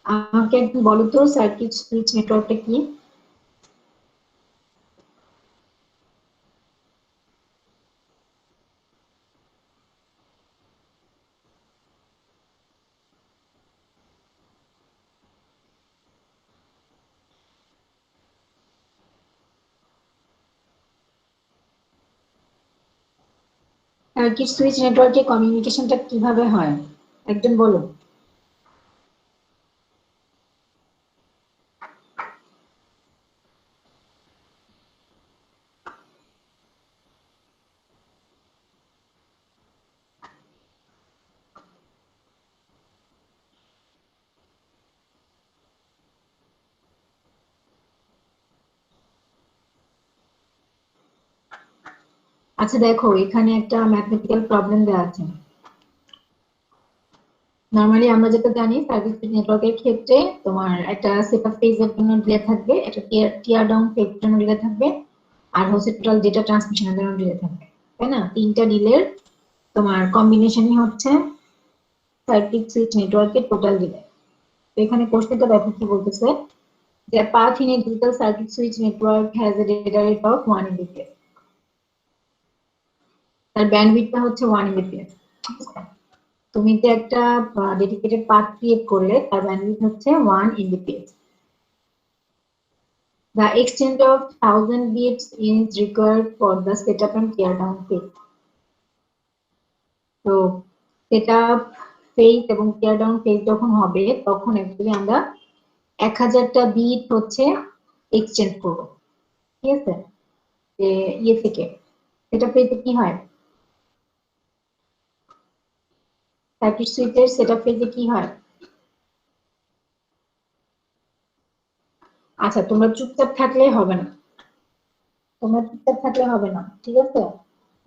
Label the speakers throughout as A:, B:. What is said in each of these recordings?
A: আমাকে একটু বলো তো সার্কিট সুইচ নেটওয়ার্কটা কি? সার্কিট সুইচ নেটওয়ার্কে কমিউনিকেশনটা কিভাবে হয় একজন বলো। আচ্ছা দেখো, এখানে একটা ম্যাথমেটিক্যাল প্রবলেম দেওয়া আছে। নরমালি আমরা যেটা জানি সার্কিট সুইচ নেটওয়ার্কের ক্ষেত্রে তোমার একটা সেট আপ ফেজের জন্য ডিলে থাকবে, একটা টিয়ার ডাউন ফেজের জন্য ডিলে থাকবে, আর হচ্ছে টোটাল ডেটা ট্রান্সমিশনের জন্য ডিলে থাকবে, তাই না? তিনটা ডিলের তোমার কম্বিনেশনই হচ্ছে সার্কিট সুইচ নেটওয়ার্কের টোটাল ডিলে। তো এখানে কোশ্চেনটা দেখো কি বলতেছে, যে path in a digital circuit switch network has a data rate of 1 Mbps, তার ব্যান্ডউইথটা হচ্ছে 1 Mbps। তুমি যে একটা ডেডিকেটেড পাথ ক্রিয়েট করলে তার ব্যান্ডউইথ হচ্ছে 1 Mbps। The exchange of 1000 bits is required for the setup and teardown phase। তো setup phase এবং টিয়ারডাউন ফেজ যখন হবে তখন অ্যাকচুয়ালি আমরা 1000টা বিট হচ্ছে এক্সচেঞ্জ করব, ঠিক আছে? যে ইয়ে থেকে সেটা ফেজে কি হয়, সার্কিট সুইচের সেটআপ ফেজে কি হয়? আচ্ছা তোমরা চুপচাপ থাকলে হবে না, তোমরা চুপচাপ থাকলে হবে না, ঠিক আছে?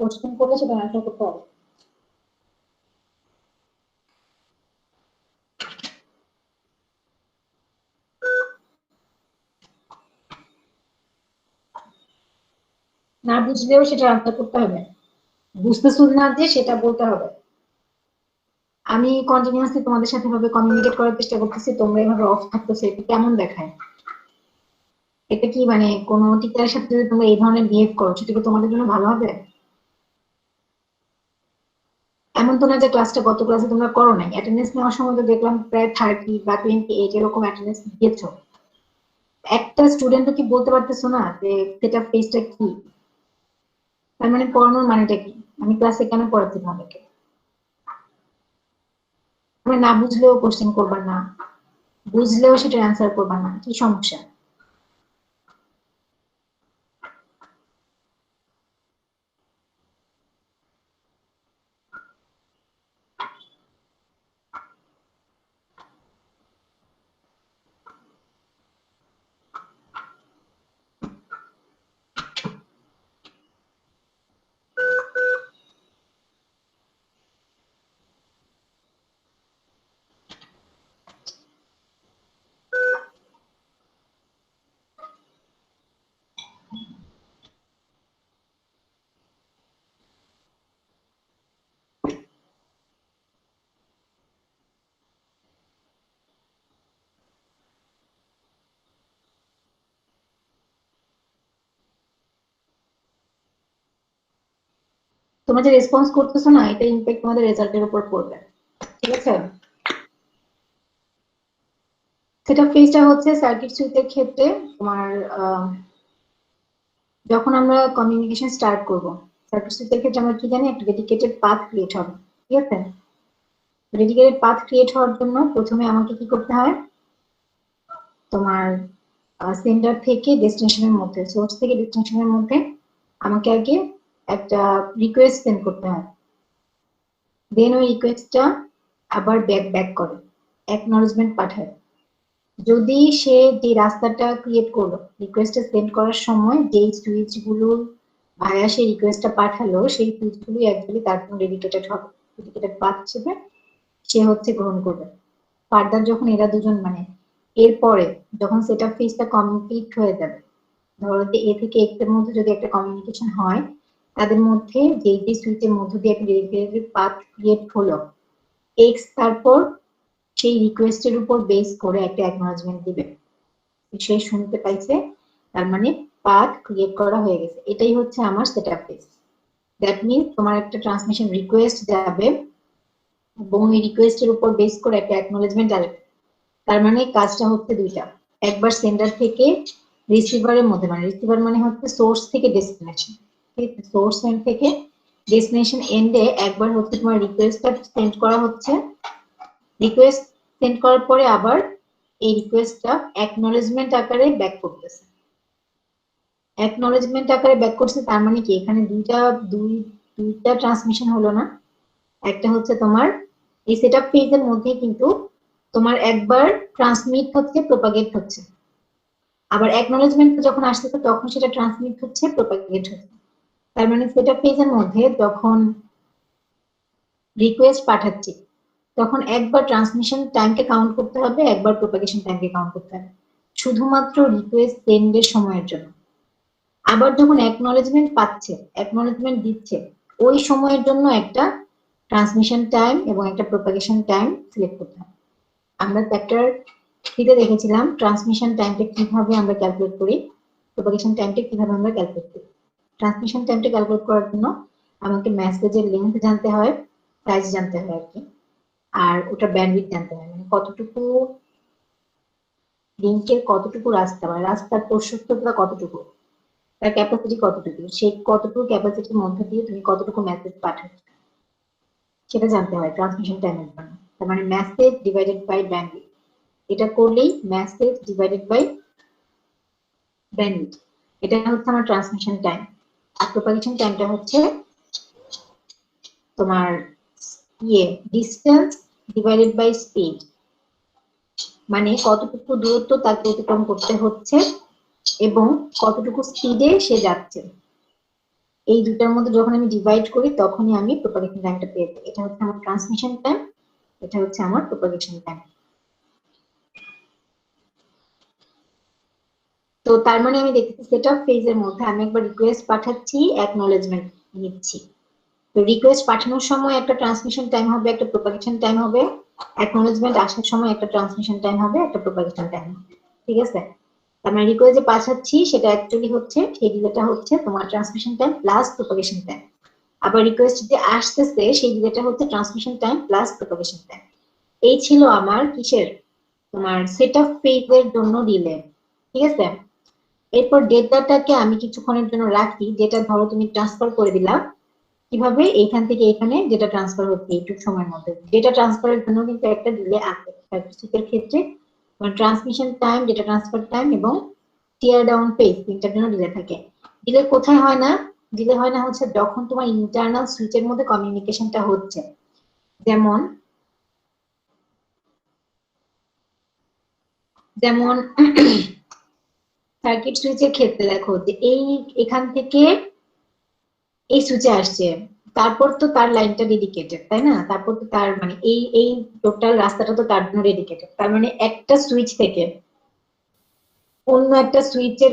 A: কোশ্চেন করলে সেটা অ্যান্সার করতে হবে। না বুঝলেও সেটা অ্যান্সার করতে হবে, বুঝতেছো না যে সেটা বলতে হবে। আমি কন্টিনিউয়াসলি তোমাদের সাথে ভাবে কমিউনিকেট করার চেষ্টা করতেছি, তোমরা এভাবে অফ থাকতেছো, এটা কেমন দেখায়? এটা কি মানে কোনো টিচারের সাথে যদি তোমরা এই ধরনের বিহেভ করো সেটা কি তোমাদের জন্য ভালো হবে? এমন তো না যে ক্লাসটা গত ক্লাসে তোমরা করো নাই, অ্যাটেন্ডেন্স নেওয়ার সময় তো দেখলাম প্রায় 30 বা 28 এরকম অ্যাটেন্ডেন্স দিয়েছো। একটা স্টুডেন্টও কি বলতে পারতেছো না যে সেটা ফেজটা কি? তার মানে পড়ানোর মানেটা কি? আমি ক্লাসে কেন পড়াচ্ছি তোমাদেরকে? তুমি না বুঝলেও কোশ্চেন করবা না, বুঝলেও সেটা অ্যান্সার করবা না, কি সমস্যা? তোমরা যে রেসপন্স করতেছো না, এটা ইম্প্যাক্ট তোমাদের রেজাল্টের উপর পড়বে, ঠিক আছে? সেটা ফেজটা হচ্ছে সার্কিট সুইচের ক্ষেত্রে তোমার যখন আমরা কমিউনিকেশন স্টার্ট করব, সার্কিট সুইচের ক্ষেত্রে আমরা কি জানি, একটা ডেডিকেটেড পাথ ক্রিয়েট হবে, ঠিক আছে? ডেডিকেটেড পাথ ক্রিয়েট হওয়ার জন্য প্রথমে আমাকে কি করতে হয়, তোমার সেন্টার থেকে ডেস্টিনেশনের মধ্যে, সোর্স থেকে ডেস্টিনেশনের মধ্যে আমাকে আগে একটা রিকোয়েস্ট সেন্ড করতে হয়, দেন ওই রিকোয়েস্টটা আবার ব্যাক ব্যাক করে অ্যাকনলেজমেন্ট পাঠায়। যদি সে যে রাস্তাটা ক্রিয়েট করলো রিকোয়েস্টটা সেন্ড করার সময় যেই সুইচ গুলো ভায়া সে রিকোয়েস্টটা পাঠালো সেই সুইচ গুলো অ্যাকচুয়ালি তার জন্য ডেডিকেটেড হবে, ডেডিকেটেড পাথ হিসেবে সে হচ্ছে গ্রহণ করবে। ফার্দার যখন এরা দুজন মানে এরপরে যখন সেটআপ ফেজটা কমপ্লিট হয়ে যাবে, ধরো যে এ থেকে এক্স এর মধ্যে যদি একটা কমিউনিকেশন হয়, তাদের মধ্যে যে সুইচের মধ্য দিয়ে একটা ডেডিকেটেড পাথ ক্রিয়েট হলো এক্স, তারপর সেই রিকোয়েস্টের উপর বেস করে একটা অ্যাকনলেজমেন্ট দিবে। সে শুনতে পাইছে, তার মানে পাথ ক্রিয়েট করা হয়ে গেছে। এটাই হচ্ছে আমার সেটআপ পেজ। দ্যাট মিন্স তোমার একটা ট্রান্সমিশন রিকোয়েস্ট যাবে এবং এই রিকোয়েস্টের উপর বেস করে একটা অ্যাকনলেজমেন্ট আসবে। তার মানে কাজটা হচ্ছে দুইটা, একবার সেন্ডার থেকে রিসিভারের মধ্যে, মানে রিসিভার মানে হচ্ছে সোর্স থেকে ডেস্টিনেশন, ঠিক আছে, সোর্স এন্ড থেকে ডেস্টিনেশন এন্ডে একবার হচ্ছে তোমার রিকোয়েস্টটা সেন্ড করা হচ্ছে। রিকোয়েস্ট সেন্ড করার পরে আবার এই রিকোয়েস্টটা অ্যাকনলেজমেন্ট আকারে ব্যাক করতেছে। অ্যাকনলেজমেন্ট আকারে ব্যাক করছে, তার মানে কি এখানে দুইটা ট্রান্সমিশন হলো না। একটা হচ্ছে তোমার এই সেটআপ ফেজের মধ্যে কিন্তু তোমার একবার ট্রান্সমিট হচ্ছে, প্রপাগেট হচ্ছে, আবার অ্যাকনলেজমেন্ট যখন আসতেছে তখন সেটা ট্রান্সমিট হচ্ছে, প্রপাগেট হচ্ছে। তার মানে সেটআপ ফেজের মধ্যে যখন রিকোয়েস্ট পাঠাচ্ছি তখন একবার ট্রান্সমিশন টাইমকে কাউন্ট করতে হবে, একবার প্রপাগেশন টাইমকে কাউন্ট করতে হবে, শুধুমাত্র রিকোয়েস্ট সেন্ডের সময়ের জন্য। আবার যখন অ্যাকনলেজমেন্ট পাচ্ছে, অ্যাকনলেজমেন্ট দিচ্ছে, ওই সময়ের জন্য একটা ট্রান্সমিশন টাইম এবং একটা প্রপাগেশন টাইম সিলেক্ট করতে হবে। আমরা চ্যাপ্টার 3 তে দেখেছিলাম ট্রান্সমিশন টাইমটা কিভাবে আমরা ক্যালকুলেট করি, প্রপাগেশন টাইমটা কিভাবে আমরা ক্যালকুলেট করি। ট্রান্সমিশন টাইমটা ক্যালকুলেট করার জন্য আমাকে মেসেজের লেন্থ জানতে হয়, সাইজ জানতে হয় আর কি, আর ওটা ব্যান্ডউইথ জানতে হয়, মানে কতটুকু লিংকের কতটুকু রাস্তা, মানে রাস্তার প্রশস্ততা কতটুকু, তার ক্যাপাসিটি কতটুকু, সেই কতটুকু ক্যাপাসিটির মধ্যে দিয়ে তুমি কতটুকু মেসেজ পাঠাচ্ছ সেটা জানতে হয় ট্রান্সমিশন টাইমের জন্য। তার মানে মেসেজ ডিভাইডেড বাই ব্যান্ডউইথ, এটা করলেই মেসেজ ডিভাইডেড বাই ব্যান্ডউইথ, এটা হচ্ছে আমার ট্রান্সমিশন টাইম। আর প্রপাগেশন টাইমটা হচ্ছে তোমার ডিসটেন্স ডিভাইডেড বাই স্পিড, মানে কতটুকু দূরত্ব তাকে অতিক্রম করতে হচ্ছে এবং কতটুকু স্পিডে সে যাচ্ছে। এই দুটার মধ্যে যখন আমি ডিভাইড করি তখনই আমি প্রপাগেশন টাইমটা পেয়ে যাই। এটা হচ্ছে আমার ট্রান্সমিশন টাইম, এটা হচ্ছে আমার প্রপাগেশন টাইম। তো তার মানে আমি দেখতেছি সেটআপ ফেজের মধ্যে আমি একবার রিকোয়েস্ট পাঠাচ্ছি, অ্যাকনলেজমেন্ট নিচ্ছি। তো রিকোয়েস্ট পাঠানোর সময় একটা ট্রান্সমিশন টাইম হবে, একটা প্রপাগেশন টাইম হবে, অ্যাকনলেজমেন্ট আসার সময় একটা ট্রান্সমিশন টাইম হবে, একটা প্রপাগেশন টাইম হবে, ঠিক আছে। তার মানে রিকোয়েস্ট যে পাঠাচ্ছি সেটা অ্যাকচুয়ালি হচ্ছে সেই ডিলেটা হচ্ছে তোমার transmission time plus propagation time, আবার রিকোয়েস্ট যে আসতেছে সেই ডিলেটা হচ্ছে transmission time plus propagation time. এই ছিল আমার কিসের, তোমার সেটআপ ফেজের জন্য ডিলে, ঠিক আছে। এরপর ডেটাটাকে আমি কিছুক্ষণের জন্য রাখি, ডেটা ধরো তুমি ট্রান্সফার করে দিলা, কিভাবে এইখান থেকে এখানে ডেটা ট্রান্সফার হচ্ছে এইটুকু সময়ের মধ্যে। ডেটা ট্রান্সফারের জন্য কিন্তু একটা ডিলে আছে সার্কিটের ক্ষেত্রে, transmission time, data transfer time এবং টিয়ার ডাউন ফেজ, তিনটার জন্য ডিলে থাকে। ডিলে কোথায় হয় না, ডিলে হয় না হচ্ছে যখন তোমার ইন্টারনাল সুইচের মধ্যে কমিউনিকেশনটা হচ্ছে। যেমন যেমন সার্কিট সুইচের ক্ষেত্রে দেখো যে এই এখান থেকে এই সুইচে আসছে, তারপর তো তার লাইনটা ডেডিকেটেড, তাই না, তারপর তো তার মানে এই এই টোটাল রাস্তাটা তো তার জন্য ডেডিকেটেড। তার মানে একটা সুইচ থেকে অন্য একটা সুইচের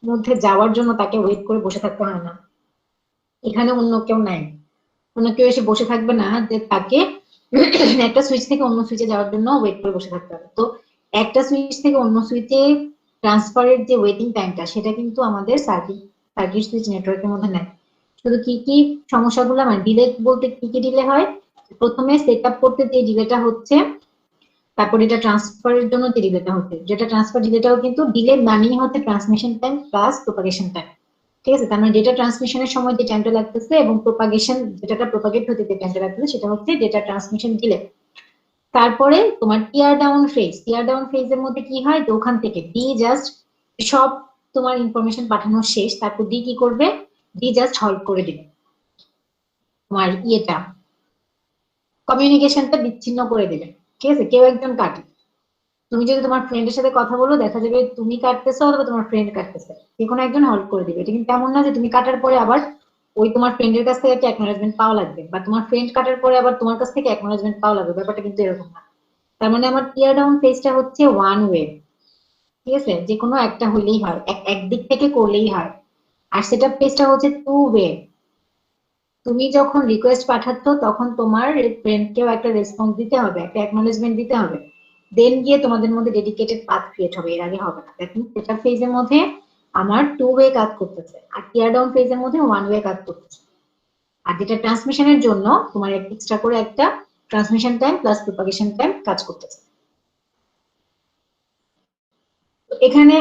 A: মধ্যে যাওয়ার জন্য তাকে ওয়েট করে বসে থাকতে হয় না। এখানে অন্য কেউ নাই, অন্য কেউ এসে বসে থাকবে না যে তাকে একটা সুইচ থেকে অন্য সুইচে যাওয়ার জন্য ওয়েট করে বসে থাকতে হবে। তো একটা সুইচ থেকে অন্য সুইচে ট্রান্সফারের যে ওয়েটিং টাইমটা সেটা কিন্তু আমাদের সার্কিট সুইচ নেটওয়ার্কের মধ্যে নাই। শুধু কি কি সমস্যাগুলো, মানে ডিলে বলতে কি কি ডিলে হয়, প্রথমে সেট আপ করতে যে ডিলেটা হচ্ছে, তারপর এটা ট্রান্সফারের জন্য যে ডিলেটা হচ্ছে, যেটা ট্রান্সফার ডিলেটাও কিন্তু ডিলে মানেই হচ্ছে transmission time plus propagation time, ঠিক আছে। তার মানে ডেটা ট্রান্সমিশনের সময় যে টাইমটা লাগতেছে এবং প্রপাগেশন যেটা প্রপাগেট হতে যে টাইমটা লাগতেছে সেটা হচ্ছে ডেটা ট্রান্সমিশন ডিলে। তারপরে তোমার টিয়ার ডাউন ফেজ, টিয়ার ডাউন ফেজের মধ্যে কি হয়, তো ওখান থেকে ডি জাস্ট সব তোমার ইনফরমেশন পাঠানো শেষ, তারপর ডি কি করবে, ডি জাস্ট হল্ড করে দিবে তোমার ইয়েটা, কমিউনিকেশনটা বিচ্ছিন্ন করে দিবে, ঠিক আছে। কেউ একজন কাটে, তুমি যদি তোমার ফ্রেন্ডের সাথে কথা বলো দেখা যাবে তুমি কাটতেছো অথবা তোমার ফ্রেন্ড কাটতেছে, যে কোনো একজন হল্ড করে দিবে। এটা কিন্তু এমন না যে তুমি কাটার পরে আবার ওই তোমার ফ্রেন্ডের কাছ থেকে একটা অ্যাকনলেজমেন্ট পাওয়া লাগবে, বা তোমার ফ্রেন্ড কাটার পরে আবার তোমার কাছ থেকে অ্যাকনলেজমেন্ট পাওয়া লাগবে, ব্যাপারটা কিন্তু এরকম না। তার মানে আমার টিয়ার ডাউন ফেজটা হচ্ছে ওয়ান ওয়ে, ঠিক আছে, যে কোনো একটা হইলেই হয়, একদিক থেকে করলেই হয়। আর সেটআপ ফেজটা হচ্ছে টু ওয়ে, তুমি যখন রিকোয়েস্ট পাঠাচ্ছ তখন তোমার ফ্রেন্ডকেও একটা রেসপন্স দিতে হবে, একটা অ্যাকনলেজমেন্ট দিতে হবে, দেন গিয়ে তোমাদের মধ্যে ডেডিকেটেড পাথ ক্রিয়েট হবে, এর আগে হবে না। দেখুন সেটা ফেজের মধ্যে আমার 2 ওয়ে কাজ করতেছে, আর টিয়ার ডাউন ফেজের মধ্যে 1 ওয়ে কাজ করতেছে। আর যেটা ট্রান্সমিশনের জন্য তোমার এক্সট্রা করে একটা transmission time plus propagation time কাজ করতেছে। এখানে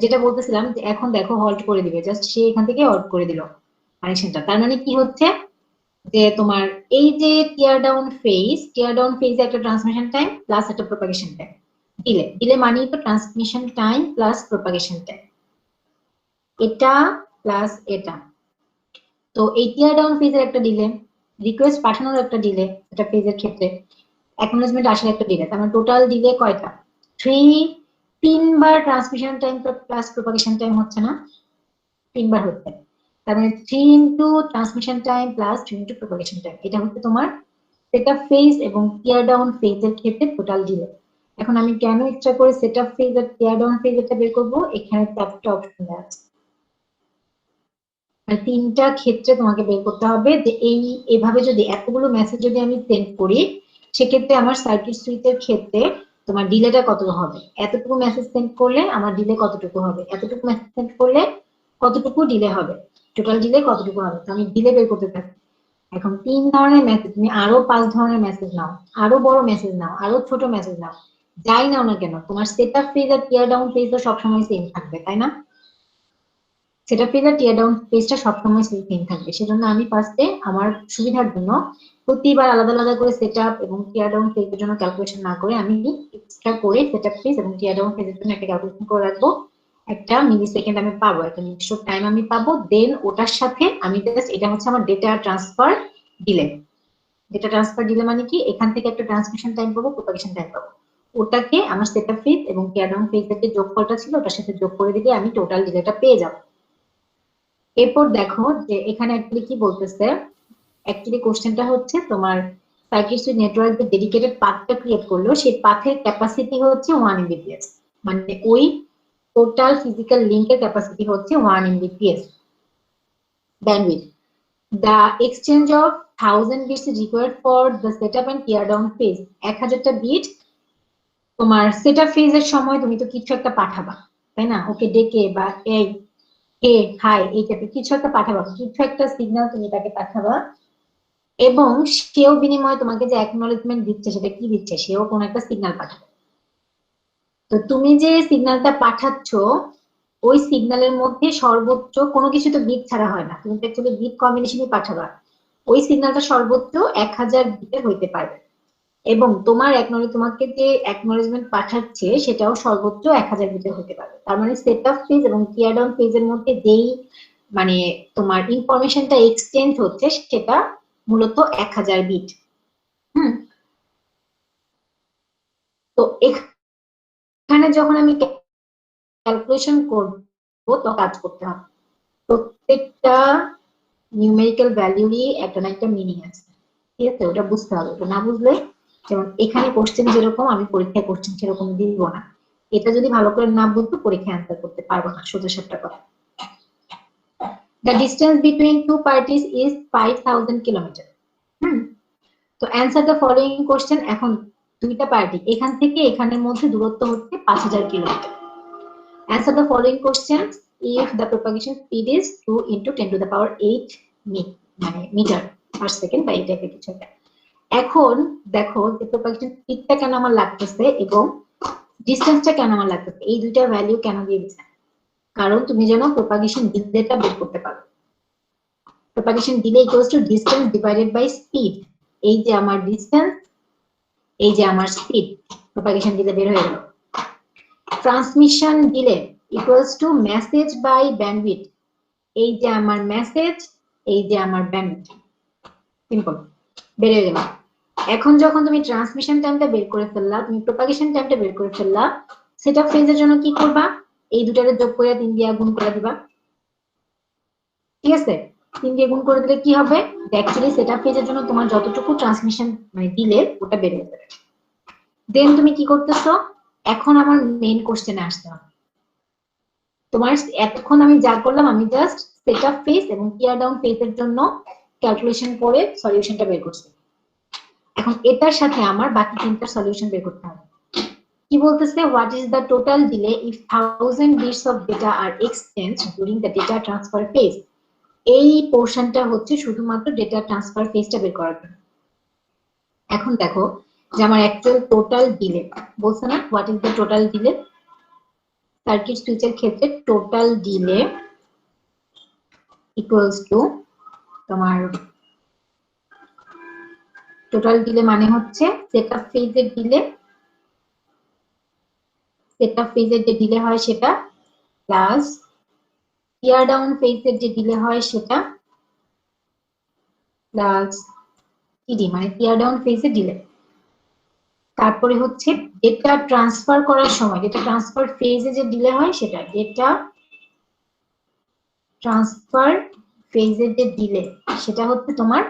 A: যেটা বলতেছিলাম যে এখন দেখো হল্ট করে দিবে, জাস্ট সে এখান থেকে হল্ট করে দিল কানেকশনটা। তার মানে কি হচ্ছে যে তোমার এই যে টিয়ার ডাউন ফেজে একটা ট্রান্সমিশন টাইম প্লাস একটা প্রপাগেশন টাইম, ডিলে মানেই তো transmission time plus propagation time, এটা প্লাস এটা। তো এই টিয়ার ডাউন ফেজের একটা ডিলে, রিকোয়েস্ট পাঠানোর একটা ডিলে, এটা ফেজের ক্ষেত্রে অ্যাকনলেজমেন্ট আসার একটা ডিলে, তার মানে টোটাল ডিলে কয়টা? 3বার transmission time plus propagation time হচ্ছে না, 3বার হচ্ছে। তার মানে 3 into transmission time plus 3 into propagation time, এটা হচ্ছে তোমার সেটআপ ফেজ এবং টিয়ার ডাউন ফেজের ক্ষেত্রে টোটাল ডিলে। এখন আমি কেন ইচ্ছা করে সেটআপ ফেজ আর টিয়ার ডাউন ফেজ এটা বের করবো, এখানে 4টা অপশন আছে, মানে 3টা ক্ষেত্রে তোমাকে বের করতে হবে যে এভাবে যদি এতগুলো মেসেজ যদি আমি সেন্ড করি সেক্ষেত্রে আমার সার্কিট সুইচের ক্ষেত্রে তোমার ডিলেটা কত হবে, এতটুকু মেসেজ সেন্ড করলে আমার ডিলে কতটুকু হবে, এতটুকু মেসেজ সেন্ড করলে কতটুকু ডিলে হবে, টোটাল ডিলে কতটুকু হবে। তো আমি ডিলে বের করতে থাকি। এখন 3 ধরনের মেসেজ, তুমি আরো 5 ধরনের মেসেজ নাও, আরো বড় মেসেজ নাও, আরো ছোট মেসেজ নাও, যাই নাও না কেন তোমার সেটআপ ফেজ আর টিয়ার ডাউন ফেজ তো সবসময় সেম থাকবে, তাই না? সেটআপ ফেজ আর টিয়ার ডাউন ফেজটা সবসময় সেম থাকবে। সেজন্য আমি ফার্স্টে আমার সুবিধার জন্য প্রতিবার আলাদা আলাদা করে সেটআপ এবং টিয়ার ডাউন ফেজের জন্য ক্যালকুলেশন না করে আমি এক্সট্রা করে সেটআপ ফেজ এবং টিয়ার ডাউন ফেজের জন্য একটা ক্যালকুলেশন করে রাখবো, একটা মিলি সেকেন্ড আমি পাবো, একটা নির্দিষ্ট টাইম আমি পাবো, দেন ওটার সাথে আমি জাস্ট, এটা হচ্ছে আমার data transfer delay. Data transfer delay মানে কি, এখান থেকে একটা ট্রান্সমিশন টাইম পাবো, প্রপাগেশন টাইম পাবো, ওটাকে আমার সেটআপ ফেজ এবং টিয়ার ডাউন ফেজের যে যোগফলটা ছিল ওটার সাথে যোগ করে দিলে আমি টোটাল ডিলেটা পেয়ে যাবো। এরপর দেখো যে এখানে অ্যাকচুয়ালি কি বলতেছে, অ্যাকচুয়ালি কোশ্চেনটা হচ্ছে তোমার সার্কিট সুইচ নেটওয়ার্ক যে ডেডিকেটেড পাথটা ক্রিয়েট করলো সেই পাথের ক্যাপাসিটি হচ্ছে 1 এমবিপিএস, মানে ওই টোটাল ফিজিক্যাল লিংকের ক্যাপাসিটি হচ্ছে 1 Mbps bandwidth. The exchange of 1000 bits is required for the setup and tear down phase. 1000টা বিট তোমার সেটআপ ফেজের সময় তুমি তো কিছু একটা পাঠাবা, তাই না? ওকে ডেকে বা এই হে হাই এই টাইপের কিছু একটা পাঠাবা, কিছু একটা সিগন্যাল তুমি তাকে পাঠাবা, এবং সেও বিনিময়ে তোমাকে যে অ্যাকনলেজমেন্ট দিচ্ছে সেটা কি দিচ্ছে, সেও কোনো একটা সিগন্যাল পাঠাবে। তো তুমি যে সিগন্যালটা পাঠাচ্ছ ওই সিগন্যালের মধ্যে সর্বোচ্চ কোনো কিছু তো বিট ছাড়া হয় না, তুমি তো অ্যাকচুয়ালি বিট কম্বিনেশনই পাঠাবা, ওই সিগন্যালটা সর্বোচ্চ 1000 বিটের হইতে পারবে, এবং তোমাকে যে অ্যাকনলেজমেন্ট পাঠাচ্ছে সেটাও সর্বোচ্চ 1000 বিটের হতে পারবে। তার মানে সেটআপ ফেজ এবং টিয়ার ডাউন ফেজের মধ্যে যেই মানে তোমার ইনফরমেশনটা এক্সচেঞ্জ হচ্ছে সেটা মূলত 1000 বিট। হুম, তো এখানে যখন আমি ক্যালকুলেশন করবো তো কাজ করতে হবে, প্রত্যেকটা নিউমেরিক্যাল ভ্যালুরই একটা না একটা মিনিং আছে, ঠিক আছে? ওটা বুঝতে হবে, ওটা না বুঝলে, যেমন এখানে কোশ্চেন যেরকম আমি পরীক্ষায় কোশ্চেন সেরকম দিব না, এটা যদি ভালো করে না বুঝবো পরীক্ষায় অ্যান্সার করতে পারবো না, সোজা সাপটা কথা। The distance between two parties is 5000 kilometre. তো অ্যান্সার দ্য ফলোইং কোশ্চেন, এখন দুইটা পার্টি এখান থেকে এখানের মধ্যে দূরত্ব হচ্ছে 5000 kilometre. Answer the following questions if the propagation speed is 2 into 10 to the power 8 মানে মিটার পার সেকেন্ড বা এই টাইপের কিছু একটা। এখন দেখো যে প্রপাগেশন স্পিডটা কেন আমার লাগতেছে এবং ডিসটেন্সটা কেন আমার লাগতেছে, এই দুইটা ভ্যালু কেন দিয়ে দিচ্ছে, কারণ তুমি যেন প্রপাগেশন ডিলেটা বের করতে পারো। Propagation delay equals to distance divided by speed, এই যে আমার ডিসটেন্স, এই যে আমার স্পিড, প্রপাগেশন ডিলে বের হয়ে গেল। Transmission delay equals to message by bandwidth, এই যে আমার মেসেজ, এই যে আমার ব্যান্ডউইথ, সিম্পল, বের হয়ে গেল। এখন যখন তুমি ট্রান্সমিশন টাইমটা বের করে ফেললা, তুমি প্রপাগেশন টাইমটা বের করে ফেললা, সেটআপ ফেজের জন্য কি করবা, এই দুটারে যোগ করে 3 দিয়ে গুণ করে দিবা, ঠিক আছে? 3 দিয়ে গুণ করে দিলে কি হবে, অ্যাকচুয়ালি সেটআপ ফেজের জন্য তোমার যতটুকু ট্রান্সমিশন মানে দিলে ওটা বের হয়ে যাবে। দেন তুমি কি করতেছো, এখন আমার মেইন কোশ্চেনে আসতে হবে। তোমার এতক্ষণ আমি যা করলাম, আমি জাস্ট সেটআপ ফেজ এবং টিয়ার ডাউন ফেজের জন্য ক্যালকুলেশন করে সলিউশনটা বের করছি। এখন এটার সাথে আমার বাকি তিনটা সলিউশন বের করতে হবে। কি বলতেছে, what is the total delay if 1000 bits of data are exchange during the data transfer phase. এই পোর্শনটা হচ্ছে শুধুমাত্র ডেটা ট্রান্সফার ফেজটা বের করার জন্য। এখন দেখো যে আমার অ্যাকচুয়াল টোটাল ডিলে বলছে না, what is the total delay. Circuit সুইচের ক্ষেত্রে টোটাল ডিলে ইকুয়ালস টু তোমার টোটাল ডিলে মানে হচ্ছে সেটআপ ফেজের ডিলে, সেটআপ ফেজের যে ডিলে হয় সেটা প্লাস টিয়ার ডাউন ফেজের যে ডিলে হয় সেটা প্লাস টিডি মানে টিয়ার ডাউন ফেজের ডিলে। তারপরে হচ্ছে ডেটা ট্রান্সফার করার সময় ডেটা ট্রান্সফার ফেজে যে ডিলে হয় সেটা ডেটা ট্রান্সফার ফেজের যে ডিলে সেটা হচ্ছে তোমার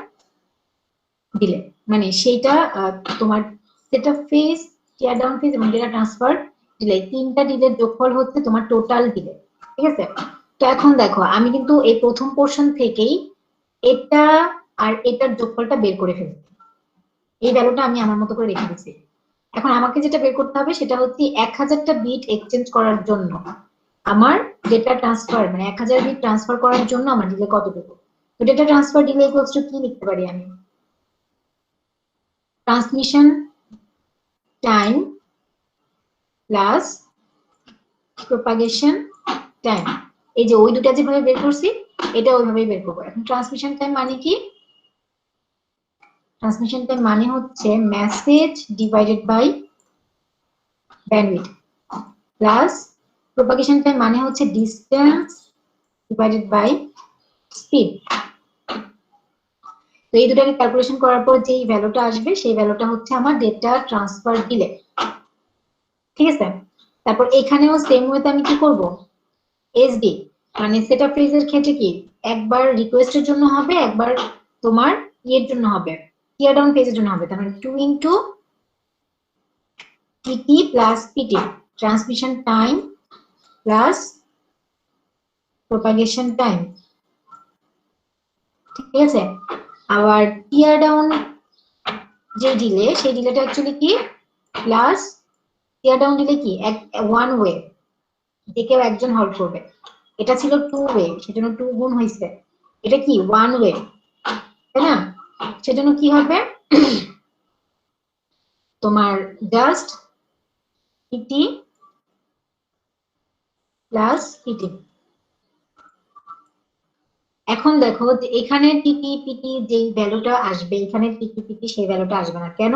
A: ডিলে, মানে সেইটা তোমার সেটআপ ফেজ, টিয়ার ডাউন ফেজ এবং ডেটা ট্রান্সফার ডিলে, তিনটা ডিলের যোগফল হচ্ছে তোমার টোটাল ডিলে। ঠিক আছে, তো এখন দেখো আমি কিন্তু এই প্রথম পোর্শন থেকেই এটা আর এটার যোগফলটা বের করে ফেলছি, এই ভ্যালুটা আমি আমার মতো করে রেখে দিচ্ছি। এখন আমাকে যেটা বের করতে হবে সেটা হচ্ছে 1000টা বিট এক্সচেঞ্জ করার জন্য আমার ডেটা ট্রান্সফার মানে 1000 বিট ট্রান্সফার করার জন্য আমার ডিলে কতটুকু। তো data transfer delay equals two কি লিখতে পারি আমি, transmission time plus propagation time. এই যে ওই দুটা যেভাবে বের করছি এটা ওইভাবেই বের করবো। এখন ট্রান্সমিশন টাইম মানে কি, ট্রান্সমিশন টাইম মানে হচ্ছে message divided by bandwidth plus propagation time মানে হচ্ছে ডিসটেন্স ডিভাইডেড বাই স্পিড। তো এই দুটাকে ক্যালকুলেশন করার পর যেই ভ্যালুটা আসবে সেই ভ্যালুটা হচ্ছে আমার ডেটা ট্রান্সফার ডিলে। ঠিক আছে, তারপর এখানেও সেম ওয়েতে আমি কি করব, এসডি মানে সেটআপ ফেজের ক্ষেত্রে কি একবার রিকোয়েস্টের জন্য হবে, একবার তোমার ইয়ের জন্য হবে, টিয়ার ডাউন ফেজের জন্য হবে। তার মানে 2 into TT plus PT, transmission time plus propagation time. ঠিক আছে, আবার টিয়ার ডাউন যে ডিলে সেই ডিলেটা অ্যাকচুয়ালি কি প্লাস টিয়ার ডাউন ডিলে কি ওয়ান ওয়ে, যে কেউ একজন হল্ড করবে। এটা ছিল 2 ওয়ে সেজন্য 2 গুণ হয়েছে, এটা কি 1 ওয়ে তাই না, সেজন্য কি হবে তোমার জাস্ট টিটি প্লাস পিটি। এখন দেখো যে এখানে টিটি পিটি যে ভ্যালুটা আসবে এখানে টিটি পিটি সেই ভ্যালুটা আসবে না কেন,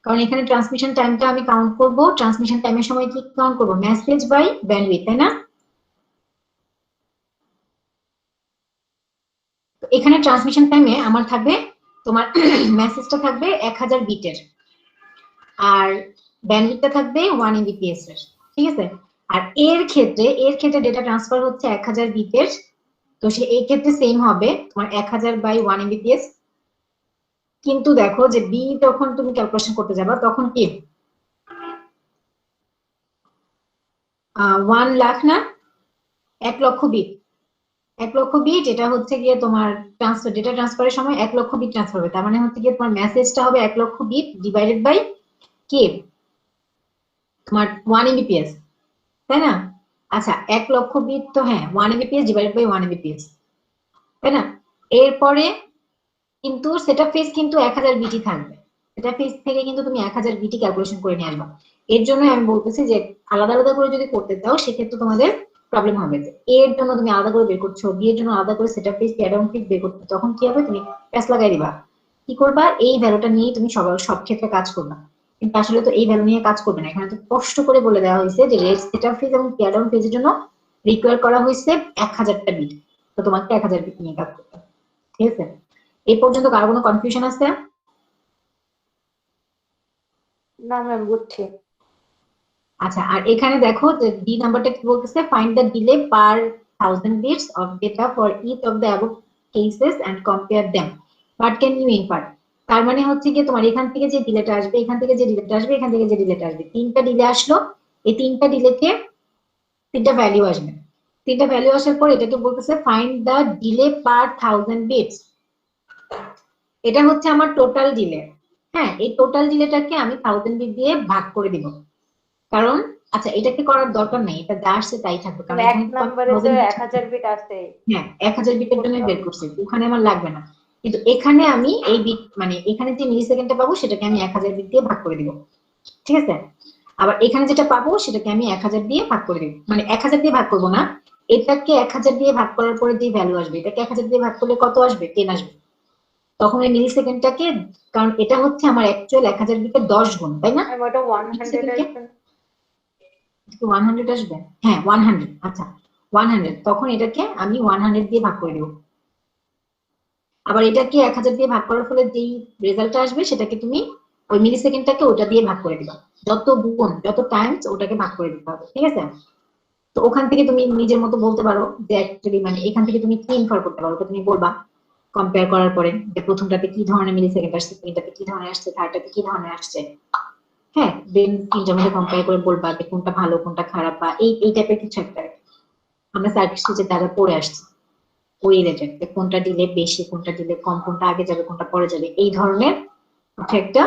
A: কারণ এখানে ট্রান্সমিশন টাইমটা আমি কাউন্ট করব, ট্রান্সমিশন টাইমের সময় কি কাউন্ট করব, মেসেজ বাই ব্যান্ডউইথ তাই না। এখানে ট্রান্সমিশন টাইমে আমার থাকবে তোমার মেসেজটা থাকবে 1000 বিটের আর ব্যান্ডউইথটা থাকবে 1 এমবিপিএস এর। ঠিক আছে, আর এর ক্ষেত্রে ডেটা ট্রান্সফার হচ্ছে 1000 বিটের, তো সে এই ক্ষেত্রে সেম হবে তোমার 1000 বাই 1 এমবিপিএস। কিন্তু দেখো যে বি যখন তুমি ক্যালকুলেশন করতে যাবা তখন কি 1 লাখ না 1 লক্ষ বিট, 1 লক্ষ বিট এটা হচ্ছে গিয়ে তোমার ট্রান্সফার ডেটা ট্রান্সফারের সময় 1 লক্ষ বিট ট্রান্সফার হবে। তার মানে হচ্ছে গিয়ে তোমার মেসেজটা হবে 1 লক্ষ বিট ডিভাইডেড বাই কে তোমার 1 এমবিপিএস তাই না। আচ্ছা 1 লক্ষ বিট তো হ্যাঁ 1 এমবিপিএস ডিভাইডেড বাই 1 এমবিপিএস তাই না। এরপরে কিন্তু সেটআপ ফেজ কিন্তু 1000 বিটি থাকবে, সেটআপ ফেজ থেকে কিন্তু তুমি 1000 বিটি ক্যালকুলেশন করে নিয়ে আসবা। এর জন্য আমি বলতেছি যে আলাদা আলাদা করে যদি করতে চাও সেক্ষেত্রে তোমাদের প্রবলেম হবে, যে এর জন্য তুমি আলাদা করে বের করছো, বি এর জন্য আলাদা করে সেটআপ ফেজ টিয়ার ডাউন ফেজ বের করতে, তখন কি হবে তুমি প্যাচ লাগাই দিবা। কি করবা, এই ভ্যালুটা নিয়ে তুমি সব ক্ষেত্রে কাজ করবা, কিন্তু আসলে তো এই ভ্যালু নিয়ে কাজ করবে না। এখানে তো স্পষ্ট করে বলে দেওয়া হয়েছে যে রেড সেটআপ ফেজ এবং টিয়ার ডাউন ফেজের জন্য রিকোয়ার করা হয়েছে 1000টা বিট, তো তোমাকে 1000 বিট নিয়ে কাজ করতে হবে। ঠিক আছে, এই পর্যন্ত কারো কোনো কনফিউশন আছে?
B: না ম্যাম বুঝছি।
A: আচ্ছা, আর এখানে দেখো যে ডি নাম্বারটা কি বলতেছে, find the delay per 1000 bits of data for each of the above cases and compare them what can you infer. তার মানে হচ্ছে কি তোমার এখান থেকে যে ডিলেটা আসবে, এখান থেকে যে ডিলেটা আসবে, এখান থেকে যে ডিলেটা আসবে, তিনটা ডিলে আসলো, এই তিনটা ডিলেকে তিনটা ভ্যালু আসবে, তিনটা ভ্যালু আসার পর এটাকে বলতেছে find the delay per 1000 bits. এটা হচ্ছে আমার টোটাল ডিলে। হ্যাঁ, এই টোটাল ডিলেটাকে আমি 1000 বিট দিয়ে ভাগ করে দিব, কারণ আচ্ছা এটাকে করার দরকার নেই, এটা যা আসছে তাই থাকবে, কারণ
B: এক
A: এখানে
B: নম্বরে তো
A: 1000 বিট।
B: 1000 বিট আছে,
A: হ্যাঁ, 1000 বিটের জন্য
B: করতে
A: বের
B: হবে।
A: করছি, ওখানে আমার লাগবে না। কিন্তু এখানে আমি এই বিট মানে এখানে যে মিলি সেকেন্ডটা পাবো সেটাকে আমি 1000 বিট দিয়ে ভাগ করে দিব, ঠিক আছে। আবার এখানে যেটা পাবো সেটাকে আমি 1000 দিয়ে ভাগ করে দিব, মানে 1000 দিয়ে ভাগ করবো না, এটাকে 1000 দিয়ে ভাগ করার পরে যে ভ্যালু আসবে এটাকে 1000 দিয়ে ভাগ করলে কত আসবে, 10 আসবে। তখন এই মিলি সেকেন্ডটাকে, কারণ এটা হচ্ছে আমার অ্যাকচুয়াল 1000 বিটের 10 গুণ, তাই না?
B: ওটা
A: মিলি
B: 100
A: সেকেন্ডকে
B: আসবে।
A: 100 আসবে, হ্যাঁ 100, আচ্ছা 100, তখন এটাকে আমি 100 দিয়ে ভাগ করে দেবো। আবার এটাকে 1000 দিয়ে ভাগ করার ফলে যেই রেজাল্টটা আসবে সেটাকে তুমি ওই মিলি সেকেন্ডটাকে ওটা দিয়ে ভাগ করে দিবা, যত গুণ যত টাইমস ওটাকে ভাগ করে দিতে হবে, ঠিক আছে। তো ওখান থেকে তুমি নিজের মতো বলতে পারো যে অ্যাকচুয়ালি মানে এখান থেকে তুমি কি ইনফার করতে পারো, তো তুমি বলবা কম্পেয়ার করার পরে যে প্রথমটাতে কি ধরনের মিলি সেকেন্ড আসছে, সেকেন্ডটাতে কি ধরনের আসছে, থার্ডটাতে কি ধরনের আসছে। হ্যাঁ, দেন তিনটার মধ্যে কম্পেয়ার করে বলবা যে কোনটা ভালো কোনটা খারাপ, বা এই টাইপের কিছু একটা। আমরা সার্কিট সুইচের দ্বারা পড়ে আসছি ওই রিলেটেড, কোনটা দিলে বেশি কোনটা দিলে কম, কোনটা আগে যাবে কোনটা পরে যাবে, এই ধরনের কিছু একটা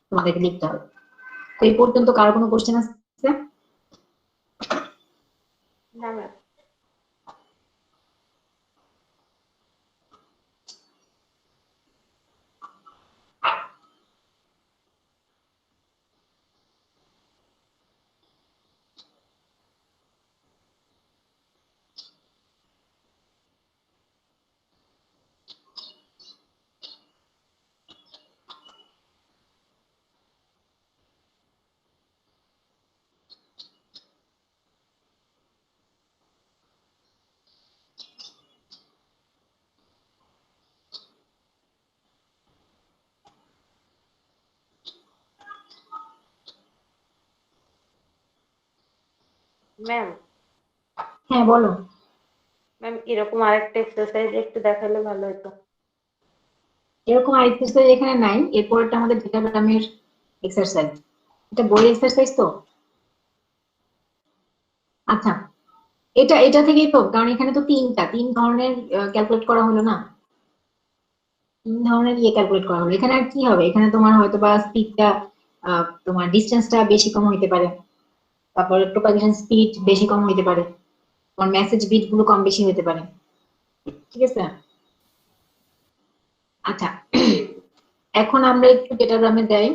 A: তোমাদেরকে লিখতে হবে। তো এই পর্যন্ত কারো কোনো কোশ্চেন আছে?
B: না ম্যাম। ম্যাম,
A: হ্যাঁ বলো।
B: ম্যাম এরকম আরেকটা এক্সারসাইজ একটু দেখালে ভালো হতো।
A: এরকম আর এক্সারসাইজ এখানে নাই, এরপরটা আমাদের ডেটাগ্রামের এক্সারসাইজ, এটা বইয়ের এক্সারসাইজ তো। আচ্ছা, এটা এটা থেকেই তো, কারণ এখানে তো তিন ধরনের ক্যালকুলেট করা হলো না, তিন ধরনের ক্যালকুলেট করা হলো, এখানে আর কি হবে, এখানে তোমার হয়তো বা স্পিডটা, তোমার ডিস্টেন্সটা বেশি কম হইতে পারে, তারপরে প্রোপাগেশন স্পিড বেশি কম হইতে পারে, তোমার মেসেজ বিট গুলো কম বেশি হইতে পারে, ঠিক আছে। আচ্ছা, এখন আমরা একটু ডেটাগ্রামে যাই।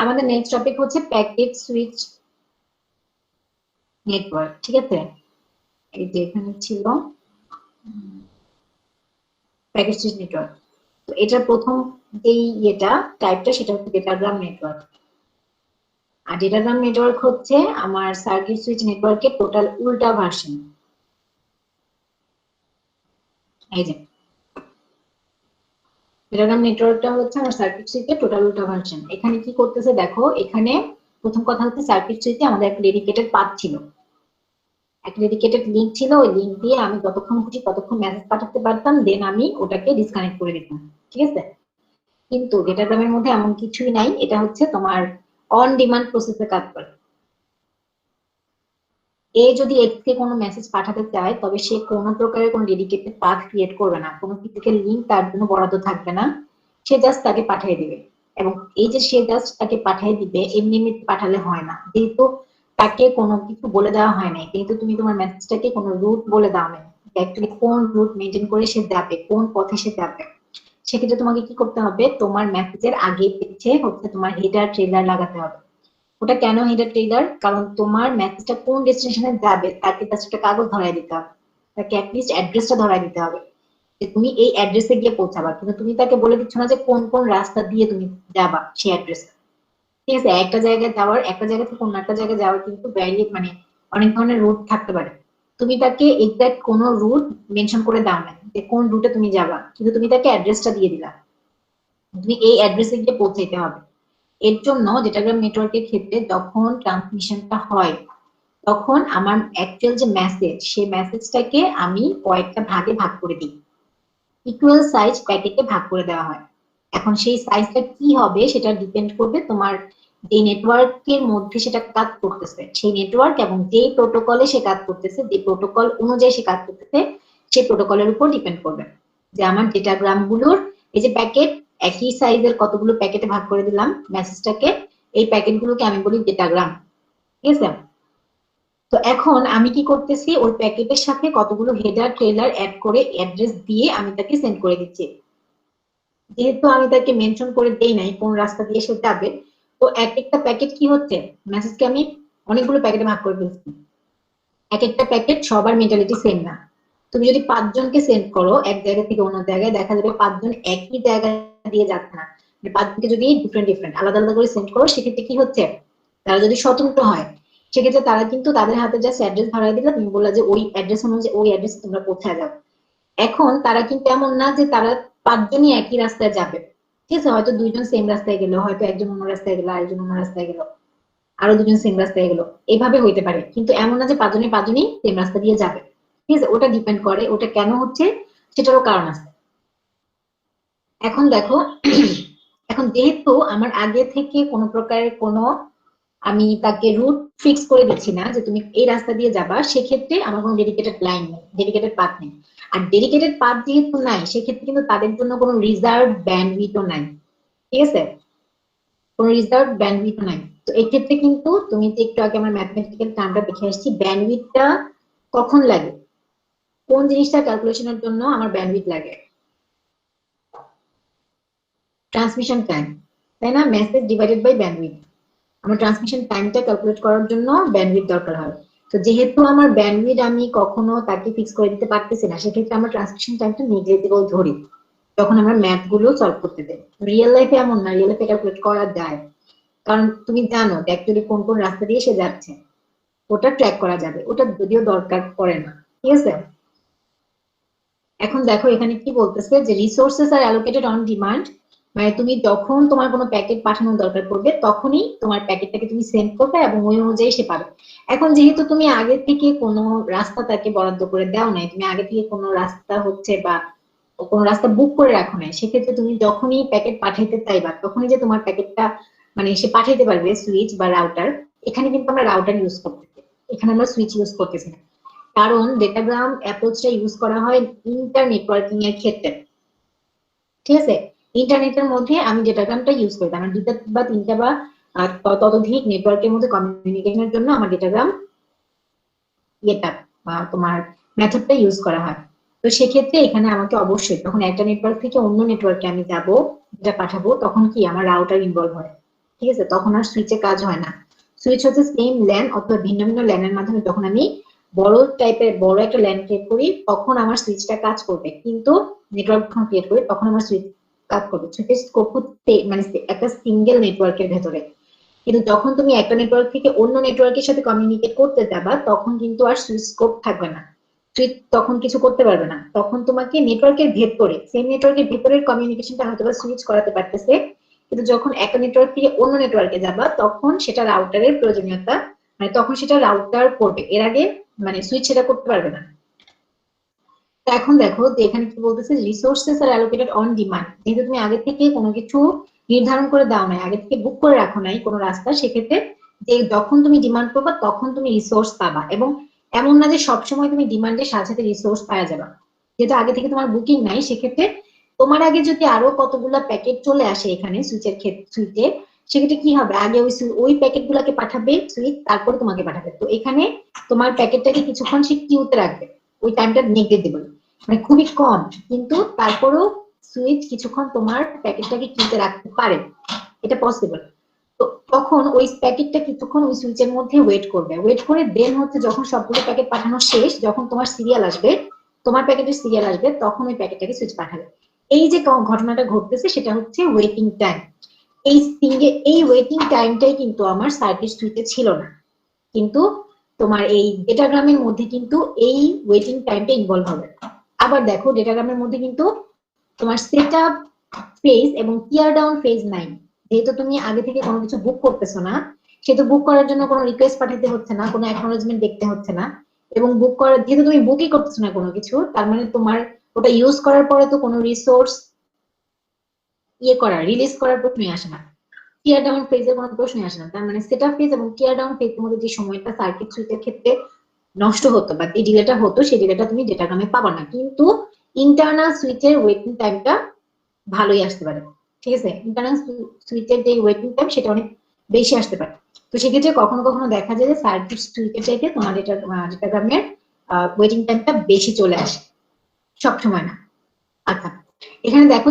A: আমাদের নেক্সট টপিক হচ্ছে প্যাকেট সুইচ নেটওয়ার্ক, ঠিক আছে। এই যে এখানে ছিল প্যাকেট সুইচ নেটওয়ার্ক, তো এটার প্রথম যেই টাইপটা সেটা হচ্ছে ডেটাগ্রাম নেটওয়ার্ক। আর ডেটাগ্রাম নেটওয়ার্ক হচ্ছে আমার সার্কিট সুইচ নেটওয়ার্কের টোটাল উল্টা ভার্সন। এই যে ডেটাগ্রাম নেটওয়ার্কটা হচ্ছে আমার সার্কিট সুইচের টোটাল উল্টা ভার্সন। এখানে কি করতেছে দেখো, এখানে প্রথম কথা হচ্ছে সার্কিট সুইচে আমাদের একটা ডেডিকেটেড পাথ ছিল, একটা ডেডিকেটেড লিংক ছিল, ওই লিংক দিয়ে আমি যতক্ষণ খুশি ততক্ষণ মেসেজ পাঠাতে পারতাম, দেন আমি ওটাকে ডিসকানেক্ট করে দিতাম, ঠিক আছে। কিন্তু ডেটাগ্রামের মধ্যে এমন কিছুই নাই, এটা হচ্ছে তোমার অন ডিমান্ড প্রসেসে কাজ করে। এ যদি এর থেকে কোনো মেসেজ পাঠাতে চায় তবে সে কোনো প্রকারের কোনো ডেডিকেটেড পাথ ক্রিয়েট করবে না, কোনো ফিজিক্যাল লিংক তার জন্য বরাদ্দ থাকবে না, সে জাস্ট তাকে পাঠিয়ে দিবে। এবং এই যে সে জাস্ট তাকে পাঠিয়ে দিবে, এমনি এমনি পাঠালে হয় না, যেহেতু তাকে কোনো কিছু বলে দেওয়া হয় নাই, যেহেতু তুমি তোমার মেসেজটাকে কোনো রুট বলে দাও নাই, অ্যাকচুয়ালি কোন রুট মেনটেন করে সে যাবে, কোন পথে সে যাবে, সেক্ষেত্রে তোমাকে কি করতে হবে, তোমার মেসেজের আগে পিছে হচ্ছে তোমার হেডার ট্রেলার লাগাতে হবে। ওটা কেন হেডার ট্রেলার, কারণ তোমার মেসেজটা কোন ডেস্টিনেশনে যাবে তাকে জাস্ট একটা কাগজ ধরাই দিতে হবে, তাকে অ্যাটলিস্ট অ্যাড্রেসটা ধরাই দিতে হবে যে তুমি এই অ্যাড্রেসে গিয়ে পৌঁছাবা, কিন্তু তুমি তাকে বলে দিচ্ছ না যে কোন কোন রাস্তা দিয়ে তুমি যাবা সেই অ্যাড্রেসে, ঠিক আছে। একটা জায়গায় যাওয়ার, একটা জায়গা থেকে অন্য একটা জায়গায় যাওয়ার কিন্তু ভ্যারিয়েট মানে অনেক ধরনের রুট থাকতে পারে। তুমি তাকে এক্সাক্ট কোনো রুট মেনশন করে দাও না যে কোন রুটে তুমি যাবা, কিন্তু তুমি তাকে অ্যাড্রেসটা দিয়ে দিলা, তুমি এই অ্যাড্রেসে গিয়ে পৌঁছাইতে হবে। এর জন্য ডেটাগ্রাম নেটওয়ার্কের ক্ষেত্রে যখন ট্রান্সমিশনটা হয় তখন আমার অ্যাকচুয়াল যে মেসেজ সেই মেসেজটাকে আমি কয়েকটা ভাগে ভাগ করে দিই, ইকুয়াল সাইজ প্যাকেটে ভাগ করে দেওয়া হয়। এখন সেই সাইজটা কি হবে সেটা ডিপেন্ড করবে তোমার যে নেটওয়ার্কের মধ্যে সেটা কাজ করতেছে, সেই নেটওয়ার্ক এবং যে প্রোটোকলে সে কাজ করতেছে, যে প্রোটোকল অনুযায়ী সে কাজ করতেছে সেই প্রোটোকলের উপর ডিপেন্ড করবে যে আমার ডেটাগ্রাম গুলোর এই যে প্যাকেট একই সাইজের কতগুলো প্যাকেটে ভাগ করে দিলাম মেসেজটাকে, এই প্যাকেটগুলোকে আমি বলি ডেটাগ্রাম। ঠিক আছে? তো এখন আমি কি করতেছি, ওই প্যাকেটের সাথে কতগুলো হেডার ট্রেলার অ্যাড করে অ্যাড্রেস দিয়ে আমি তাকে সেন্ড করে দিচ্ছি। যেহেতু আমি তাকে মেনশন করে দেই নাই কোন রাস্তা দিয়ে সে যাবে, তো এক একটা প্যাকেট কি হচ্ছে, মেসেজকে আমি অনেকগুলো প্যাকেটে ভাগ করে ফেলছি। এক একটা প্যাকেট সবার মেন্টালিটি সেম না। তুমি যদি 5 জনকে সেন্ড করো এক জায়গা থেকে অন্য জায়গায়, দেখা যাবে 5 জন একই জায়গা দিয়ে যাচ্ছে না। 5 জনকে যদি ডিফারেন্ট ডিফারেন্ট আলাদা আলাদা করে সেন্ড করো, সেক্ষেত্রে কি হচ্ছে, তারা যদি স্বতন্ত্র হয় সেক্ষেত্রে তারা কিন্তু তাদের হাতে জাস্ট অ্যাড্রেস ধরাই দিলে, তুমি বললা যে ওই অ্যাড্রেস অনুযায়ী ওই অ্যাড্রেসে তোমরা কোথায় যাও। এখন তারা কিন্তু এমন না যে তারা 5 জনই একই রাস্তায় যাবে। ঠিক আছে, হয়তো 2 জন সেম রাস্তায় গেল, হয়তো একজন অন্য রাস্তায় গেল, আরেকজন অন্য রাস্তায় গেল, আরো 2 জন সেম রাস্তায় গেল, এভাবে হইতে পারে। কিন্তু এমন না যে 5 জনই 5 জনই সেম রাস্তা দিয়ে যাবে। ঠিক আছে, ওটা ডিপেন্ড করে ওটা কেন হচ্ছে সেটারও কারণ আছে। এখন দেখো, এখন যেহেতু আমার আগে থেকে কোনো প্রকারের কোনো আমি তাকে রুট ফিক্স করে দিচ্ছি না যে তুমি এই রাস্তা দিয়ে যাবা, সেক্ষেত্রে আমার কোনো ডেডিকেটেড লাইন নেই, ডেডিকেটেড পাথ নেই। আর ডেডিকেটেড পাথ যেহেতু নাই, সেক্ষেত্রে কিন্তু তাদের জন্য কোনো রিজার্ভ ব্যান্ডউইথও নাই। ঠিক আছে, কোনো রিজার্ভ ব্যান্ডউইথও নাই। তো এই ক্ষেত্রে কিন্তু তুমি যে একটু আগে আমার ম্যাথমেটিক্যাল টার্মটা দেখে আসছি, ব্যান্ডউইথটা কখন লাগে, কোন জিনিসটা ক্যালকুলেশনের জন্য আমার ব্যান্ডউইথ লাগে, ট্রান্সমিশন টাইম, তাই না? মেসেজ ডিভাইডেড বাই ব্যান্ডউইথ, আমার ট্রান্সমিশন টাইমটা ক্যালকুলেট করার জন্য ব্যান্ডউইথ দরকার হয়। তো যেহেতু আমার ব্যান্ডউইথ আমি কখনো তাকে ফিক্স করে দিতে পারতেছি না, সেক্ষেত্রে আমার ট্রান্সমিশন টাইমটা নেগলিজিবল ধরি যখন আমরা ম্যাথ গুলো সলভ করতে দেই। রিয়েল লাইফে এমন না, রিয়েল লাইফে ক্যালকুলেট করা যায়, কারণ তুমি জানো অ্যাকচুয়ালি কোন কোন রাস্তা দিয়ে সে যাচ্ছে, ওটা ট্র্যাক করা যাবে, ওটা যদিও দরকার পড়ে না। ঠিক আছে, এখন দেখো এখানে কি বলতেছে যে resources are allocated on demand, মানে তুমি যখন তোমার কোনো প্যাকেট পাঠানোর দরকার পড়বে তখনই তোমার প্যাকেটটাকে তুমি সেন্ড করবে এবং ওই অনুযায়ী সে পাবে। এখন যেহেতু তুমি আগে থেকে কোনো রাস্তা তাকে বরাদ্দ করে দাও নাই, তুমি আগে থেকে কোনো রাস্তা হচ্ছে বা কোনো রাস্তা বুক করে রাখো নাই, সেক্ষেত্রে তুমি যখনই প্যাকেট পাঠাইতে চাইবা তখনই যে তোমার প্যাকেটটা মানে সে পাঠাইতে পারবে সুইচ বা রাউটার। এখানে কিন্তু আমরা রাউটার ইউজ করতেছি, এখানে আমরা সুইচ ইউজ করতেছি না, কারণ ডেটাগ্রাম অ্যাপ্রোচটা ইউজ করা হয় ইন্টার নেটওয়ার্কিং এর ক্ষেত্রে। ঠিক আছে, ইন্টারনেটের মধ্যে আমি ডেটাগ্রামটা ইউজ করি, আমার 2টা বা 3টা বা ততোধিক নেটওয়ার্কের মধ্যে কমিউনিকেশনের জন্য আমার ডেটাগ্রাম ইয়েটা তোমার মেথডটা ইউজ করা হয়। তো সেক্ষেত্রে এখানে আমাকে অবশ্যই যখন একটা নেটওয়ার্ক থেকে অন্য নেটওয়ার্কে আমি যাব, যেটা পাঠাবো, তখন কি আমার রাউটার ইনভলভ হয়। ঠিক আছে, তখন আর সুইচে কাজ হয় না। সুইচ হচ্ছে সেম ল্যান অথবা ভিন্ন ভিন্ন ল্যানের মাধ্যমে যখন আমি বড় টাইপের বড় একটা ল্যান ক্রিয়েট করি তখন আমার সুইচটা কাজ করবে, কিন্তু নেটওয়ার্ক যখন ক্রিয়েট করি তখন আমার সুইচ কাজ করবে। সুইচের স্কোপ হচ্ছে মানে একটা সিঙ্গেল নেটওয়ার্কের ভেতরে, কিন্তু যখন তুমি একটা নেটওয়ার্ক থেকে অন্য নেটওয়ার্কের সাথে কমিউনিকেট করতে যাবা তখন কিন্তু আর সুইচ স্কোপ থাকবে না, সুইচ তখন কিছু করতে পারবে না। তখন তোমাকে নেটওয়ার্কের ভেতরে সেম নেটওয়ার্কের ভেতরের কমিউনিকেশনটা হয়তো বা সুইচ করাতে পারতেছে, কিন্তু যখন একটা নেটওয়ার্ক থেকে অন্য নেটওয়ার্কে যাবা তখন সেটা রাউটারের প্রয়োজনীয়তা, মানে তখন সেটা রাউটার করবে, এর আগে মানে সুইচ সেটা করতে পারবে না। তো এখন দেখো যে এখানে কি বলতেছে, resources are allocated on demand, যেহেতু তুমি আগে থেকে কোনো কিছু নির্ধারণ করে দাও নাই, আগে থেকে বুক করে রাখো নাই কোনো রাস্তা, সেক্ষেত্রে যে যখন তুমি ডিমান্ড করবা তখন তুমি রিসোর্স পাবা। এবং এমন না যে সবসময় তুমি ডিমান্ডের সাথে সাথে রিসোর্স পাওয়া যাবে, যেহেতু আগে থেকে তোমার বুকিং নাই, সেক্ষেত্রে তোমার আগে যদি আরো কতগুলা প্যাকেট চলে আসে এখানে সুইচের ক্ষেত্রে, সুইচে, সেক্ষেত্রে কি হবে, আগে ওই প্যাকেট গুলাকে পাঠাবে সুইচ, তারপরে তোমাকে পাঠাবে। তো এখানে তোমার প্যাকেটটাকে কিছুক্ষণ সে কিউতে রাখবে, ওই টাইমটা নেগলিজিবল, মানে খুবই কম, কিন্তু তারপরেও সুইচ কিছুক্ষণ তোমার প্যাকেটটাকে কিনতে রাখতে পারে, এটা পসিবল। তো তখন ওই প্যাকেটটা কিছুক্ষণ ওই সুইচের মধ্যে ওয়েট করবে, ওয়েট করে দেন হচ্ছে যখন সবগুলো প্যাকেট পাঠানো শেষ, যখন তোমার সিরিয়াল আসবে, তোমার প্যাকেটের সিরিয়াল আসবে, তখন ওই প্যাকেটটাকে সুইচ পাঠাবে। এই যে ঘটনাটা ঘটতেছে সেটা হচ্ছে ওয়েটিং টাইম। এই ওয়েটিং টাইমটাই কিন্তু আমার সার্কিট সুইচে ছিল না, কিন্তু তোমার এই ডেটাগ্রামের মধ্যে কিন্তু এই ওয়েটিং টাইমটা ইনভলভ হবে। আবার দেখো ডেটাগ্রামের মধ্যে কিন্তু তোমার সেটআপ ফেজ এবং টিয়ার ডাউন ফেজ নাই, যেহেতু তুমি আগে থেকে কোনো কিছু বুক করতেছো না, সেহেতু বুক করার জন্য কোনো রিকোয়েস্ট পাঠাতে হচ্ছে না, কোনো অ্যাকনোলেজমেন্ট দেখতে হচ্ছে না। এবং বুক করার, যেহেতু তুমি বুকই করতেছো না কোনো কিছু, তার মানে তোমার ওটা ইউজ করার পরে তো কোনো রিসোর্স রিলিজ করার প্রশ্নই আসে না, টিয়ার ডাউন ফেজের কোনো প্রশ্নই আসে না। তার মানে সেটআপ ফেজ এবং টিয়ার ডাউন ফেজের মধ্যে যে সময়টা সার্কিট সুইচের ক্ষেত্রে নষ্ট হতো বা এই ডিলেটা হতো, সেই ডিলেটা তুমি ডেটাগ্রামে পাবা না। কিন্তু ইন্টারনাল সুইচের ওয়েটিং টাইমটা ভালোই আসতে পারে। ঠিক আছে, ইন্টারনাল সুইচের যে ওয়েটিং টাইম সেটা অনেক বেশি আসতে পারে। তো সেক্ষেত্রে কখনো কখনো দেখা যায় যে সার্কিট সুইচের চাইতে তোমার ডেটাগ্রামের ওয়েটিং টাইমটা বেশি চলে আসে, সব সময় না। আচ্ছা, এখানে দেখো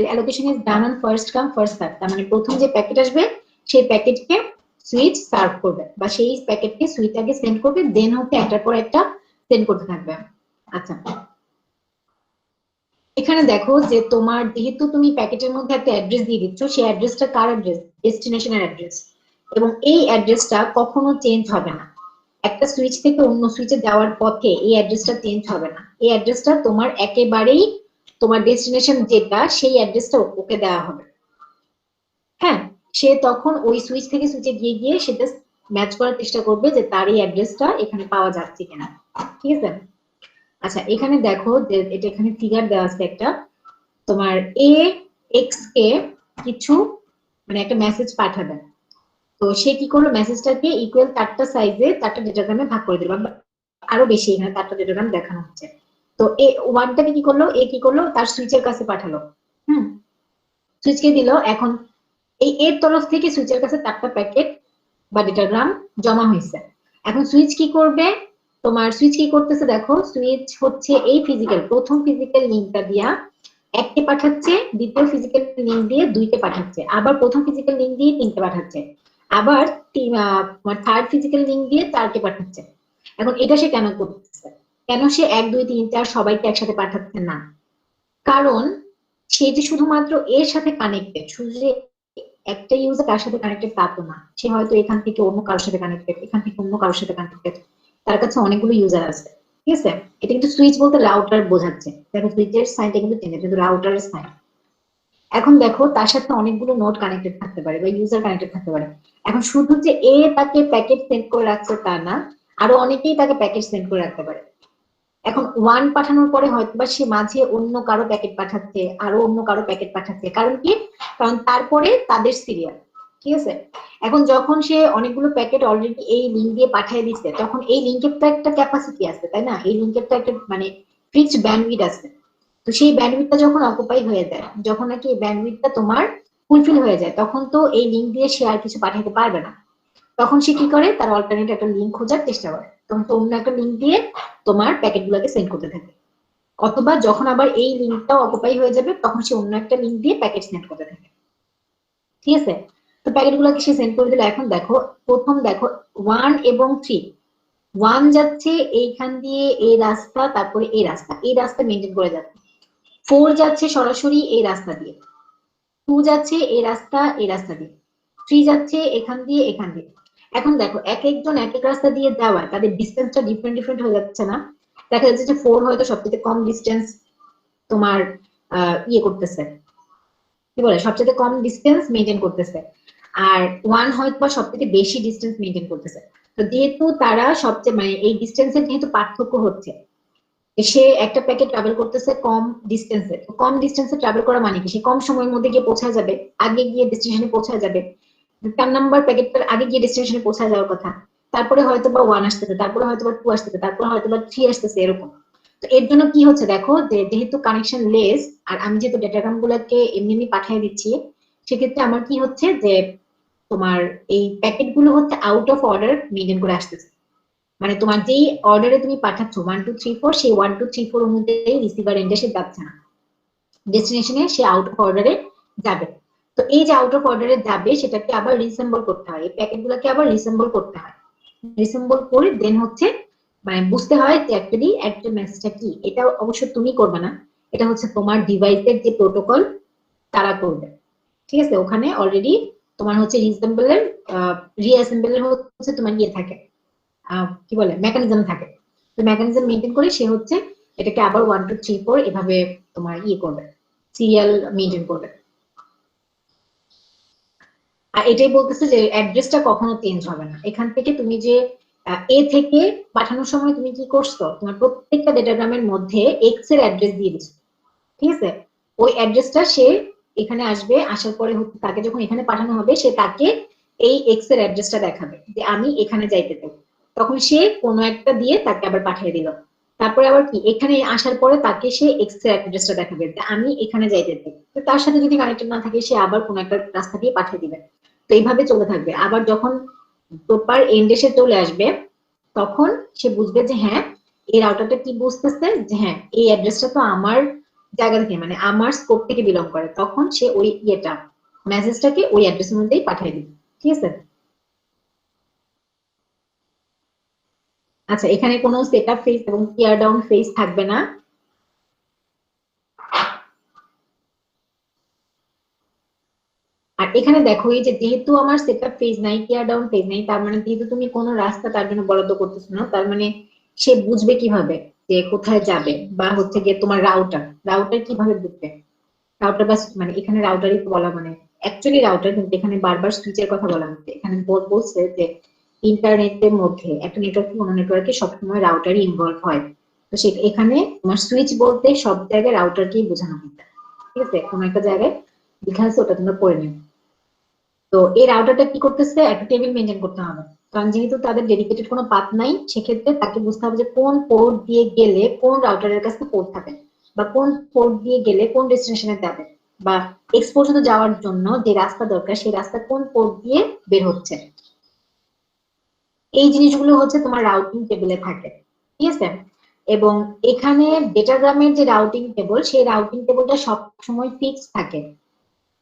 A: allocation is done on first come first serve. তার মানে প্রথম যে প্যাকেট আসবে সেই প্যাকেটকে সুইচ সার্ভ করবে, বা সেই প্যাকেটকে সুইচ আগে সেন্ড করবে, দেন হচ্ছে একটার পর একটা সেন্ড করতে থাকবে। আচ্ছা, এখানে দেখো যে তোমার যেহেতু তুমি প্যাকেটের মধ্যে একটা অ্যাড্রেস দিয়ে দিচ্ছ, সেই অ্যাড্রেসটা কার অ্যাড্রেস? ডেস্টিনেশনের অ্যাড্রেস। এবং এই অ্যাড্রেসটা কখনো চেঞ্জ হবে না। একটা সুইচ থেকে অন্য সুইচে যাওয়ার পথে এই অ্যাড্রেসটা চেঞ্জ হবে না। এই অ্যাড্রেসটা তোমার একেবারেই তোমার ডেস্টিনেশন যেটা, সেই অ্যাড্রেসটা ওকে দেওয়া হবে। হ্যাঁ, সে তখন ওই সুইচ থেকে সুইচে গিয়ে গিয়ে সেটা ম্যাচ করার চেষ্টা করবে যে তার এই অ্যাড্রেসটা এখানে পাওয়া যাচ্ছে কিনা। ঠিক আছে। আচ্ছা, এখানে দেখো যে এটা এখানে ফিগার দেওয়া আছে একটা, তোমার এ এক্স কে কিছু মানে একটা মেসেজ পাঠাবে। তো সে কি করলো, মেসেজটাকে ইকুয়াল 4টা সাইজে 4টা ডেটাগ্রামে ভাগ করে দিল, আরো বেশি, এখানে 4টা ডেটাগ্রাম দেখানো হচ্ছে। তো এ ওয়ানটাকে কি করলো, এ কি করলো, তার সুইচের কাছে পাঠালো। হুম, সুইচকে দিল। এখন এই এর তরফ থেকে সুইচের কাছে 4টা প্যাকেট বা ডেটাগ্রাম জমা হয়েছে। এখন সুইচ কি করবে, তোমার সুইচ কি করতেছে দেখো, সুইচ হচ্ছে এই ফিজিক্যাল প্রথম ফিজিক্যাল লিঙ্কটা দিয়া এককে পাঠাচ্ছে, দ্বিতীয় ফিজিক্যাল লিঙ্ক দিয়ে দুইকে পাঠাচ্ছে, আবার প্রথম ফিজিক্যাল লিঙ্ক দিয়ে তিনটে পাঠাচ্ছে, আবার থার্ড ফিজিক্যাল লিঙ্ক দিয়ে 4কে পাঠাচ্ছে। এখন এটা সে কেন করতেছে, কেন সে 1 2 3 4 সবাইকে একসাথে পাঠাচ্ছে না? কারণ সে যে শুধুমাত্র এর সাথে কানেক্টেড, শুধু যে একটা ইউজার তার সাথে কানেক্টেড তা তো না, সে হয়তো এখান থেকে অন্য কারোর সাথে কানেক্টেড, এখান থেকে অন্য কারোর সাথে কানেক্টেড, তার কাছে অনেকগুলো ইউজার আছে। ঠিক আছে, এটা কিন্তু সুইচ বলতে রাউটার বোঝাচ্ছে। দেখো সুইচের সাইনটা কিন্তু চেঞ্জ, কিন্তু রাউটারের সাইন। এখন দেখো তার সাথে অনেকগুলো নোড কানেক্টেড থাকতে পারে বা ইউজার কানেক্টেড থাকতে পারে। এখন শুধু যে এ তাকে প্যাকেট সেন্ড করে রাখছে তা না, আরো অনেকেই তাকে প্যাকেট সেন্ড করে রাখতে পারে। এখন ওয়ান পাঠানোর পরে হয়তো বা সে মাঝে অন্য কারো প্যাকেট পাঠাচ্ছে, আরো অন্য কারো প্যাকেট পাঠাচ্ছে। কারণ কি, কারণ তারপরে তাদের সিরিয়াল। ঠিক আছে, এখন যখন সে অনেকগুলো প্যাকেট অলরেডি এই লিঙ্ক দিয়ে পাঠিয়ে দিচ্ছে, তখন এই লিঙ্কের তো একটা ক্যাপাসিটি আছে, তাই না? এই লিঙ্কের তো একটা মানে ফিক্সড ব্যান্ডউইথ আছে। তো সেই ব্যান্ডউইথটা যখন অকুপাই হয়ে যায়, যখন নাকি এই ব্যান্ডউইথটা তোমার ফুলফিল হয়ে যায়, তখন তো এই লিঙ্ক দিয়ে সে আর কিছু পাঠাতে পারবে না। তখন সে কি করে, তার অল্টারনেট একটা লিঙ্ক খোঁজার চেষ্টা করে, তখন তো অন্য একটা লিঙ্ক দিয়ে তোমার প্যাকেট গুলোকে সেন্ড করতে থাকে। অথবা যখন আবার এই লিঙ্কটাও অকুপাই হয়ে যাবে, তখন সে অন্য একটা লিঙ্ক দিয়ে প্যাকেট সেন্ড করতে থাকে। ঠিক আছে, তো প্যাকেট গুলোকে সে সেন্ড করে দিল। এখন দেখো, প্রথম দেখো 1 এবং 3, 1 যাচ্ছে এইখান দিয়ে এই রাস্তা, তারপরে এই রাস্তা মেনটেন করে যাচ্ছে। 4 যাচ্ছে সরাসরি এই রাস্তা দিয়ে, 2 যাচ্ছে এই রাস্তা দিয়ে, 3 যাচ্ছে এখান দিয়ে এখান দিয়ে। এখন দেখো এক একজন এক এক রাস্তা দিয়ে যাওয়ায় তাদের ডিস্টেন্সটা ডিফারেন্ট ডিফারেন্ট হয়ে যাচ্ছে না? দেখা যাচ্ছে যে 4 হয়তো সবচেয়ে কম ডিস্টেন্স তোমার ইয়ে করতেছে, কি বলে, সবচেয়ে কম ডিস্টেন্স মেনটেন করতেছে, আর 1 হয়তো বা সবচেয়ে বেশি ডিস্টেন্স মেনটেন করতেছে। তো যেহেতু তারা সবচেয়ে মানে এই ডিস্টেন্সের যেহেতু পার্থক্য হচ্ছে, সে একটা প্যাকেট ট্রাভেল করতেছে কম ডিস্টেন্সে, কম ডিস্টেন্সে ট্রাভেল করা মানে কি, সে কম সময়ের মধ্যে গিয়ে পৌঁছা যাবে, আগে গিয়ে ডেস্টিনেশনে পৌঁছা যাবে। 4 নাম্বার প্যাকেটটার আগে গিয়ে ডেস্টিনেশনে পৌঁছা যাওয়ার কথা, তারপরে হয়তো বা 1 আসতেছে, তারপরে হয়তো বা 2 আসতেছে, তারপরে হয়তো বা 3 আসতেছে, এরকম। তো এর জন্য কি হচ্ছে দেখো, যে যেহেতু কানেকশন লেস, আর আমি যেহেতু ডেটাগ্রাম গুলোকে এমনি এমনি পাঠিয়ে দিচ্ছি, সেক্ষেত্রে আমার কি হচ্ছে যে তোমার এই প্যাকেট গুলো হচ্ছে আউট অফ অর্ডার মেনটেন করে আসতেছে। মানে তোমার যেই অর্ডারে তুমি পাঠাচ্ছ 1 2 3 4, সেই 1 2 3 4 অনুযায়ী রিসিভার এন্ডে সে যাচ্ছে না, ডেস্টিনেশনে সে আউট অফ অর্ডারে যাবে। তো এই যে আউট অফ অর্ডারে যাবে, সেটাকে আবার রিসেম্বল করতে হয়, এই প্যাকেট গুলোকে আবার রিসেম্বল করতে হয়। রিসেম্বল করে দেন হচ্ছে মানে বুঝতে হয় যে অ্যাকচুয়ালি একটা মেসেজটা কি। এটা অবশ্য তুমি করবে না, এটা হচ্ছে তোমার ডিভাইসের যে প্রোটোকল তারা করবে। ঠিক আছে, ওখানে অলরেডি তোমার হচ্ছে রিসেম্বলের রিঅ্যাসেম্বলের হচ্ছে তোমার ইয়ে থাকে, কি বলে, মেকানিজম থাকে। তো মেকানিজম মেনটেন করে সে হচ্ছে এটাকে আবার 1 2 3 4 এভাবে তোমার ইয়ে করবে, সিরিয়াল মেনটেন করবে। আর এটাই বলতেছে যে অ্যাড্রেসটা কখনো চেঞ্জ হবে না। এখান থেকে তুমি যে এ থেকে পাঠানোর সময় তুমি কি করছো, তোমার প্রত্যেকটা ডেটাগ্রামের মধ্যে এক্স এর অ্যাড্রেস দিয়ে দিচ্ছ, ঠিক আছে? ওই অ্যাড্রেসটা সে এখানে আসবে, আসার পরে তাকে যখন এখানে পাঠানো হবে সে তাকে এই এক্স এর অ্যাড্রেসটা দেখাবে যে আমি এখানে যাইতে চাই, তখন সে কোনো একটা দিয়ে তাকে আবার পাঠিয়ে দিল। তারপরে আবার কি এখানে আসার পরে তাকে সে এক্স এর অ্যাড্রেসটা দেখাবে যে আমি এখানে যাইতে চাই, তো তার সাথে যদি কানেক্টেড না থাকে সে আবার কোনো একটা রাস্তা দিয়ে পাঠিয়ে দিবে। তো এইভাবে চলে থাকবে। আবার যখন প্রপার এন্ড এসে চলে আসবে তখন সে বুঝবে যে হ্যাঁ এই রাউটারটা কি বুঝতেছে যে হ্যাঁ এই অ্যাড্রেসটা তো আমার জায়গা থেকে মানে আমার স্কোপ থেকে বিলং করে, তখন সে ওই ইয়েটা মেসেজটাকে ওই অ্যাড্রেসের মধ্যেই পাঠিয়ে দিবে, ঠিক আছে? আচ্ছা, এখানে কোনো সেটআপ ফেজ এবং টিয়ার ডাউন ফেজ থাকবে না। আর এখানে দেখো এই যে যেহেতু আমার সেটআপ ফেজ নাই, টিয়ার ডাউন ফেজ নাই, তার মানে যেহেতু তুমি কোনো রাস্তা তার জন্য বরাদ্দ করতেছো না, তার মানে সে বুঝবে কিভাবে যে কোথায় যাবে, বা হচ্ছে গিয়ে তোমার রাউটার রাউটার কিভাবে বুঝবে? রাউটার বাস মানে এখানে রাউটারই বলা মানে অ্যাকচুয়ালি রাউটার, কিন্তু এখানে বারবার সুইচের কথা বলা হচ্ছে। এখানে বলছে যে ইন্টারনেটের মধ্যে একটা নেটওয়ার্ক অন্য নেটওয়ার্কে সবসময় রাউটারই ইনভলভ হয়। তো সে এখানে তোমার সুইচ বলতে সব জায়গায় রাউটারকেই বোঝানো হচ্ছে, ঠিক আছে? কোনো একটা জায়গায় লেখা আছে, ওটা তোমরা পড়ে নিও। তো এই রাউটারটা কি করতেছে, একটা টেবিল মেনটেন করতে হবে, কারণ যেহেতু তাদের ডেডিকেটেড কোনো পাথ নাই, সেক্ষেত্রে তাকে বুঝতে হবে যে কোন পোর্ট দিয়ে গেলে কোন রাউটারের কাছে পোর্ট থাকে, বা কোন পোর্ট দিয়ে গেলে কোন ডেস্টিনেশনে যাবে, বা এক্স পর্যন্ত যাওয়ার জন্য যে রাস্তা দরকার সেই রাস্তা কোন পোর্ট দিয়ে বের হচ্ছে। এই জিনিসগুলো হচ্ছে তোমার রাউটিং টেবিলে থাকে, ঠিক আছে? এবং এখানে ডেটাগ্রামের যে রাউটিং টেবল, সেই রাউটিং টেবলটা সবসময় ফিক্স থাকে,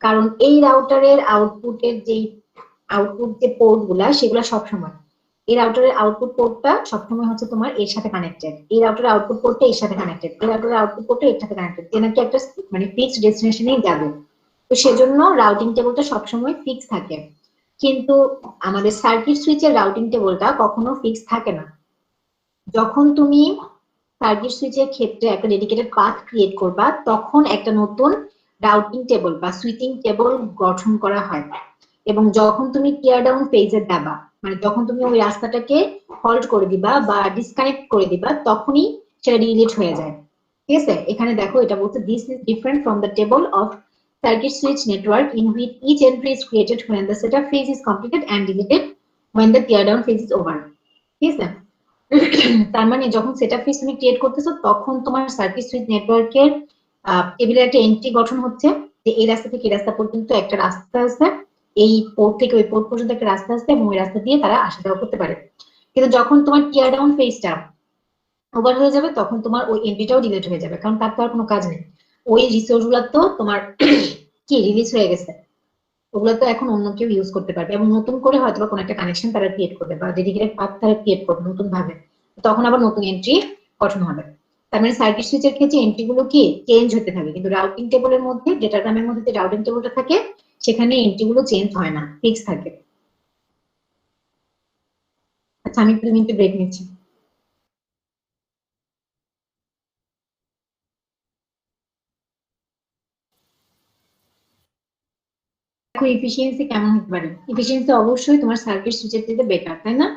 A: কারণ এই রাউটারের আউটপুটের যেই আউটপুট যে পোর্ট গুলা সেগুলা সবসময় এই রাউটারের আউটপুট পোর্টটা সবসময় হচ্ছে তোমার এর সাথে কানেক্টেড, এই রাউটারের আউটপুট পোর্টটা এর সাথে কানেক্টেড, এই রাউটারের আউটপুট পোর্টটা এর সাথে কানেক্টেড, যে নাকি একটা মানে ফিক্সড ডেস্টিনেশনেই যাবে। তো সেজন্য রাউটিং টেবলটা সবসময় ফিক্স থাকে। কিন্তু আমাদের সার্কিট সুইচের রাউটিং টেবলটা কখনো ফিক্স থাকে না। যখন তুমি সার্কিট সুইচের ক্ষেত্রে একটা ডেডিকেটেড পাথ ক্রিয়েট করবা, তখন একটা নতুন রাউটিং টেবল বা সুইচিং টেবল গঠন করা হয়। এবং যখন তুমি টিয়ার ডাউন ফেজে যাবা, মানে যখন তুমি ওই রাস্তাটাকে হল্ট করে দিবা বা ডিসকানেক্ট করে দিবা, তখনই সেটা ডিলিট হয়ে যায়, ঠিক আছে? এখানে দেখো এটা বলছে this is different from the table of circuit switch network in which each entry is created when the setup phase is completed and deleted when the tear down phase is over, ঠিক আছে? তার মানে যখন setup phase তুমি create করতেছো তখন তোমার circuit switch নেটওয়ার্কের টেবিলে একটা এন্ট্রি গঠন হচ্ছে যে এই রাস্তা থেকে এই রাস্তা পর্যন্ত একটা রাস্তা আছে, এই পোর্ট থেকে ওই পোর্ট পর্যন্ত একটা রাস্তা আছে, এবং ওই রাস্তা দিয়ে তারা আসা যাওয়া করতে পারে। কিন্তু যখন তোমার টিয়ার ডাউন ফেজটা ওভার হয়ে যাবে তখন তোমার ওই এন্ট্রিটাও ডিলিট হয়ে যাবে, কারণ তার তো আর কোনো কাজ নেই। ওই রিসোর্স গুলো তো তোমার কি রিলিজ হয়ে গেছে, ওগুলো তো এখন অন্য কেউ ইউজ করতে পারবে, এবং নতুন করে হয়তো কোনো একটা কানেকশন তারা ক্রিয়েট করবে বা ডেডিকেটেড পাথ তারা ক্রিয়েট করবে নতুন ভাবে, তখন আবার নতুন এন্ট্রি গঠন হবে। তার মানে সার্কিট সুইচের ক্ষেত্রে এন্ট্রি গুলো কি চেঞ্জ হতে থাকে, কিন্তু রাউটিং টেবলের মধ্যে ডেটাগ্রামের মধ্যে যে রাউটিং টেবলটা থাকে সেখানে এন্ট্রি গুলো চেঞ্জ হয় না, ফিক্স থাকে। আচ্ছা, আমি 2 মিনিট ব্রেক নিচ্ছি। দেখো এফিসিয়েন্সি কেমন হতে পারে, এফিসিয়েন্সি অবশ্যই তোমার সার্কিট সুইচের থেকে বেটার, তাই না?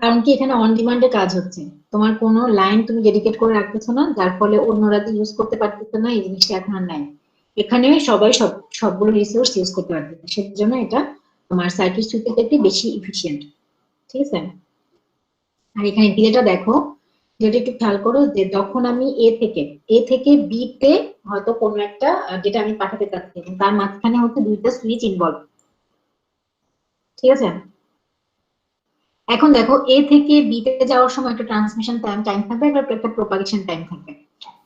A: কারণ কি এখানে অন ডিমান্ডে কাজ হচ্ছে, তোমার কোনো লাইন তুমি ডেডিকেট করে রাখতেছো না, যার ফলে অন্যরা তো ইউজ করতে পারতেছে না, এই জিনিসটা এখন আর নাই। এখানে সবাই সবগুলো রিসোর্স ইউজ করতে পারতেছে, সেজন্য এটা তোমার সার্কিট সুইচের থেকে বেশি ইফিশিয়েন্ট, ঠিক আছে? আর এখানে ডিলেটা দেখো, যেটা একটু খেয়াল করো যে যখন আমি এ থেকে বি তে হয়তো কোনো একটা যেটা আমি পাঠাতে চাচ্ছি, এবং তার মাঝখানে হচ্ছে দুইটা সুইচ ইনভলভ, ঠিক আছে? এখন দেখো এ থেকে বি তে যাওয়ার সময় একটা ট্রান্সমিশন টাইম থাকবে, একটা প্রপাগেশন টাইম থাকবে,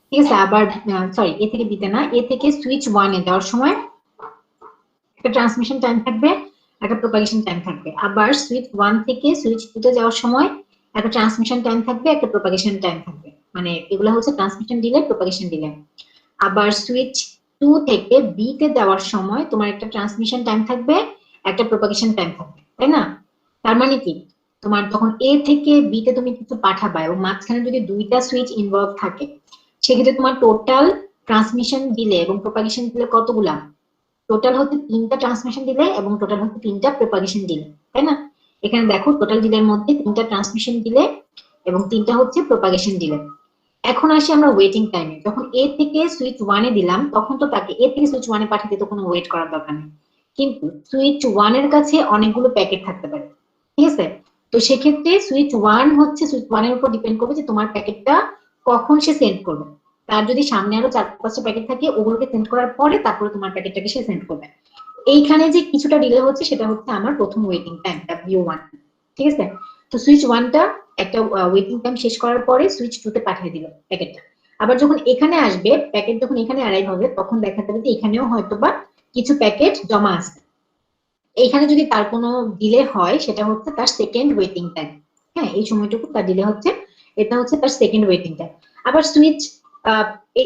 A: ঠিক আছে? আবার সরি, এ থেকে বিতে না, এ থেকে সুইচ ওয়ানে যাওয়ার সময় একটা ট্রান্সমিশন টাইম থাকবে, একটা প্রপাগেশন টাইম থাকবে। আবার সুইচ ওয়ান থেকে সুইচ টু তে যাওয়ার সময় একটা ট্রান্সমিশন টাইম থাকবে, একটা প্রপাগেশন টাইম থাকবে, মানে এগুলো হচ্ছে ট্রান্সমিশন ডিলে, প্রপাগেশন ডিলে। আবার সুইচ টু থেকে বি তে যাওয়ার সময় তোমার একটা ট্রান্সমিশন টাইম থাকবে, একটা প্রপাগেশন টাইম থাকবে, তাই না? তার মানে কি তোমার যখন এ থেকে বি তে তুমি কিছু পাঠাবা এবং মাঝখানে যদি দুইটা সুইচ ইনভলভ থাকে, সেক্ষেত্রে তোমার টোটাল ট্রান্সমিশন ডিলে এবং প্রপাগেশন ডিলে কতগুলা? টোটাল হচ্ছে 3টা ট্রান্সমিশন ডিলে এবং টোটাল হচ্ছে 3টা প্রপাগেশন ডিলে, তাই না? এখানে দেখো টোটাল ডিলের মধ্যে 3টা ট্রান্সমিশন ডিলে এবং 3টা হচ্ছে প্রপাগেশন ডিলে। এখন আসি আমরা ওয়েটিং টাইমে। যখন এ থেকে সুইচ 1 এ দিলাম তখন তো তাকে এ থেকে সুইচ 1 এ পাঠাতে তো কোনো ওয়েট করার দরকার নেই, কিন্তু সুইচ 1 এর কাছে অনেকগুলো প্যাকেট থাকতে পারে, ঠিক আছে? তো সেক্ষেত্রে সুইচ 1 হচ্ছে সুইচ 1 এর উপর ডিপেন্ড করবে যে তোমার প্যাকেটটা কখন সে সেন্ড করবে। তার যদি সামনে আরো 4-5টা প্যাকেট থাকে ওগুলোকে সেন্ড করার পরে তারপরে তোমার প্যাকেটটাকে সে সেন্ড করবে। এইখানে যে কিছুটা ডিলে হচ্ছে সেটা হচ্ছে আমার প্রথম ওয়েটিং টাইম W1, ঠিক আছে? তো সুইচ 1টা একটা ওয়েটিং টাইম শেষ করার পরে সুইচ 2 তে পাঠিয়ে দিল প্যাকেটটা। আবার যখন এখানে আসবে প্যাকেট, যখন এখানে অ্যারাইভ হবে তখন দেখা যাবে যে এখানেও হয়তোবা কিছু প্যাকেট জমা আছে। এইখানে যদি তার কোনো ডিলে হয় সেটা হচ্ছে তার সেকেন্ড ওয়েটিং টাইম। হ্যাঁ, এই সময়টুকু তার ডিলে হচ্ছে, এটা হচ্ছে তার সেকেন্ড ওয়েটিং টাইম। আবার সুইচ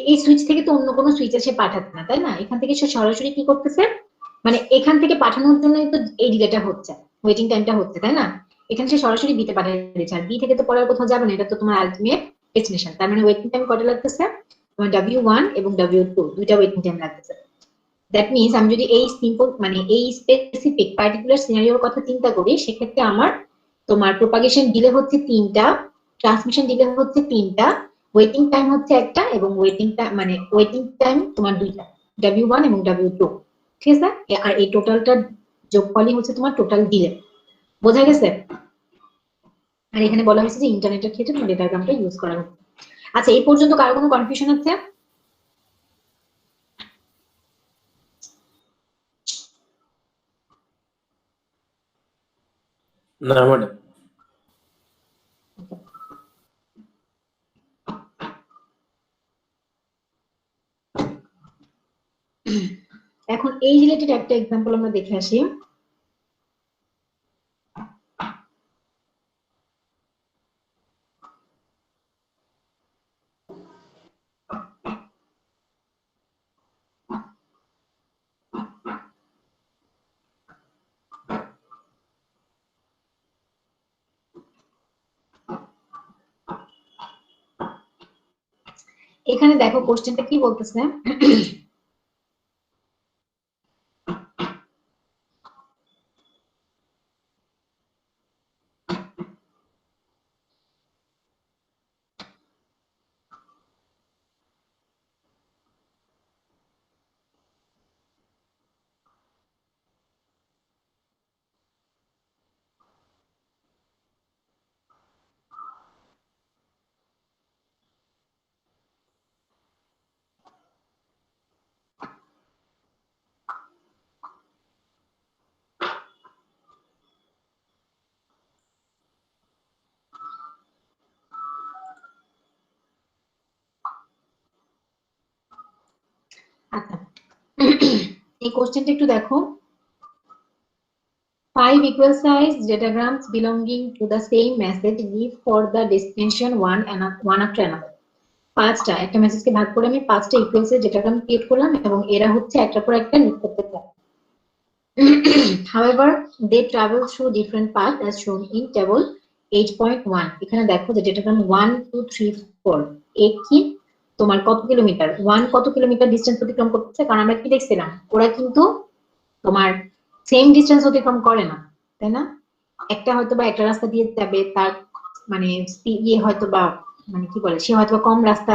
A: এই সুইচ থেকে তো অন্য কোনো সুইচে সে পাঠাচ্ছে না, তাই না? এখান থেকে সে সরাসরি কি করতেছে, মানে এখান থেকে পাঠানোর জন্যই তো এই ডিলেটা হচ্ছে, ওয়েটিং টাইমটা হচ্ছে, তাই না? এখানে সে সরাসরি বিতে পাঠিয়ে দিচ্ছে, আর বি থেকে তো পরে আর কোথাও যাবে না, এটা তো তোমার আলটিমেট ডেস্টিনেশন। তার মানে ওয়েটিং টাইম কটা লাগতেছে, তোমার W1 এবং W2 দুইটা ওয়েটিং টাইম লাগতেছে। দ্যাট মিনস আমি যদি এই সিম্পল মানে এই স্পেসিফিক পার্টিকুলার সিনারিওর কথা চিন্তা করি সেক্ষেত্রে আমার তোমার প্রপাগেশন ডিলে হচ্ছে 3টা, ট্রান্সমিশন ডিলে হচ্ছে 3টা, ওয়েটিং টাইম হচ্ছে একটা এবং ওয়েটিং টাইম মানে ওয়েটিং টাইম তোমার দুইটা, W1 এবং W2, ঠিক আছে? আর এই টোটালটার যোগফলই হচ্ছে তোমার টোটাল ডিলে। বোঝা গেছে? আর এখানে বলা হয়েছে যে ইন্টারনেটের ক্ষেত্রে তোমার ডেটা গ্রামটা ইউজ করা হচ্ছে। আচ্ছা, এই পর্যন্ত কারো কোনো কনফিউশন আছে?
C: না ম্যাডাম।
A: এখন এই রিলেটেড একটা এক্সাম্পল আমরা দেখে আসি। এখানে দেখো কোশ্চেনটা কি বলতেছে। আচ্ছা, এই কোশ্চেনটা একটু দেখো। 5 equal sized datagrams belonging to the same message give for the destination one after another. 5টা একটা মেসেজকে ভাগ করে আমি 5টা ইকুয়াল সাইজ ডেটাগ্রাম ক্রিয়েট করলাম এবং এরা হচ্ছে একটার পর একটা লিঙ্ক করতে চাই। However, they travel through different paths as shown in table 8.1. এখানে দেখো যে ডেটাগ্রাম 1 2 3 4 এ কি তোমার কত কিলোমিটার, 1 কত কিলোমিটার ডিসটেন্স অতিক্রম করতেছে, কারণ আমরা কি দেখছিলাম ওরা কিন্তু তোমার সেম ডিসটেন্স অতিক্রম করে না, তাই না? একটা হয়তো বা একটা রাস্তা দিয়ে যাবে, তার মানে ইয়ে হয়তো বা মানে কি বলে, সে হয়তো বা কম রাস্তা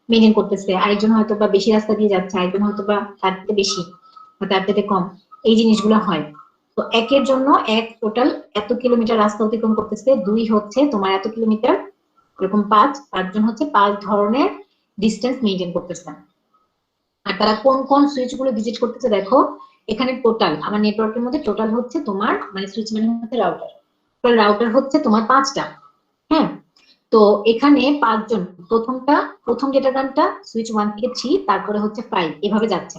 A: মেনটেন করতেছে, আরেকজন হয়তো বা বেশি রাস্তা দিয়ে যাচ্ছে, আরেকজন হয়তো বা তার থেকে বেশি বা তার থেকে কম, এই জিনিসগুলো হয়। তো একের জন্য এক টোটাল এত কিলোমিটার রাস্তা অতিক্রম করতেছে, 2 হচ্ছে তোমার এত কিলোমিটার, এরকম 5জন হচ্ছে 5 ধরনের ডিসটেন্স মেনটেন করতেছে। আর তারা কোন কোন সুইচ গুলো ভিজিট করতেছে দেখো, এখানে টোটাল আমার নেটওয়ার্কের মধ্যে টোটাল হচ্ছে তোমার মানে সুইচ মানে হচ্ছে রাউটার, রাউটার হচ্ছে তোমার 5টা। হ্যাঁ, তো এখানে 5জন, প্রথম ডেটাগ্রামটা সুইচ 1 থেকে 3 তারপরে হচ্ছে 5 এভাবে যাচ্ছে,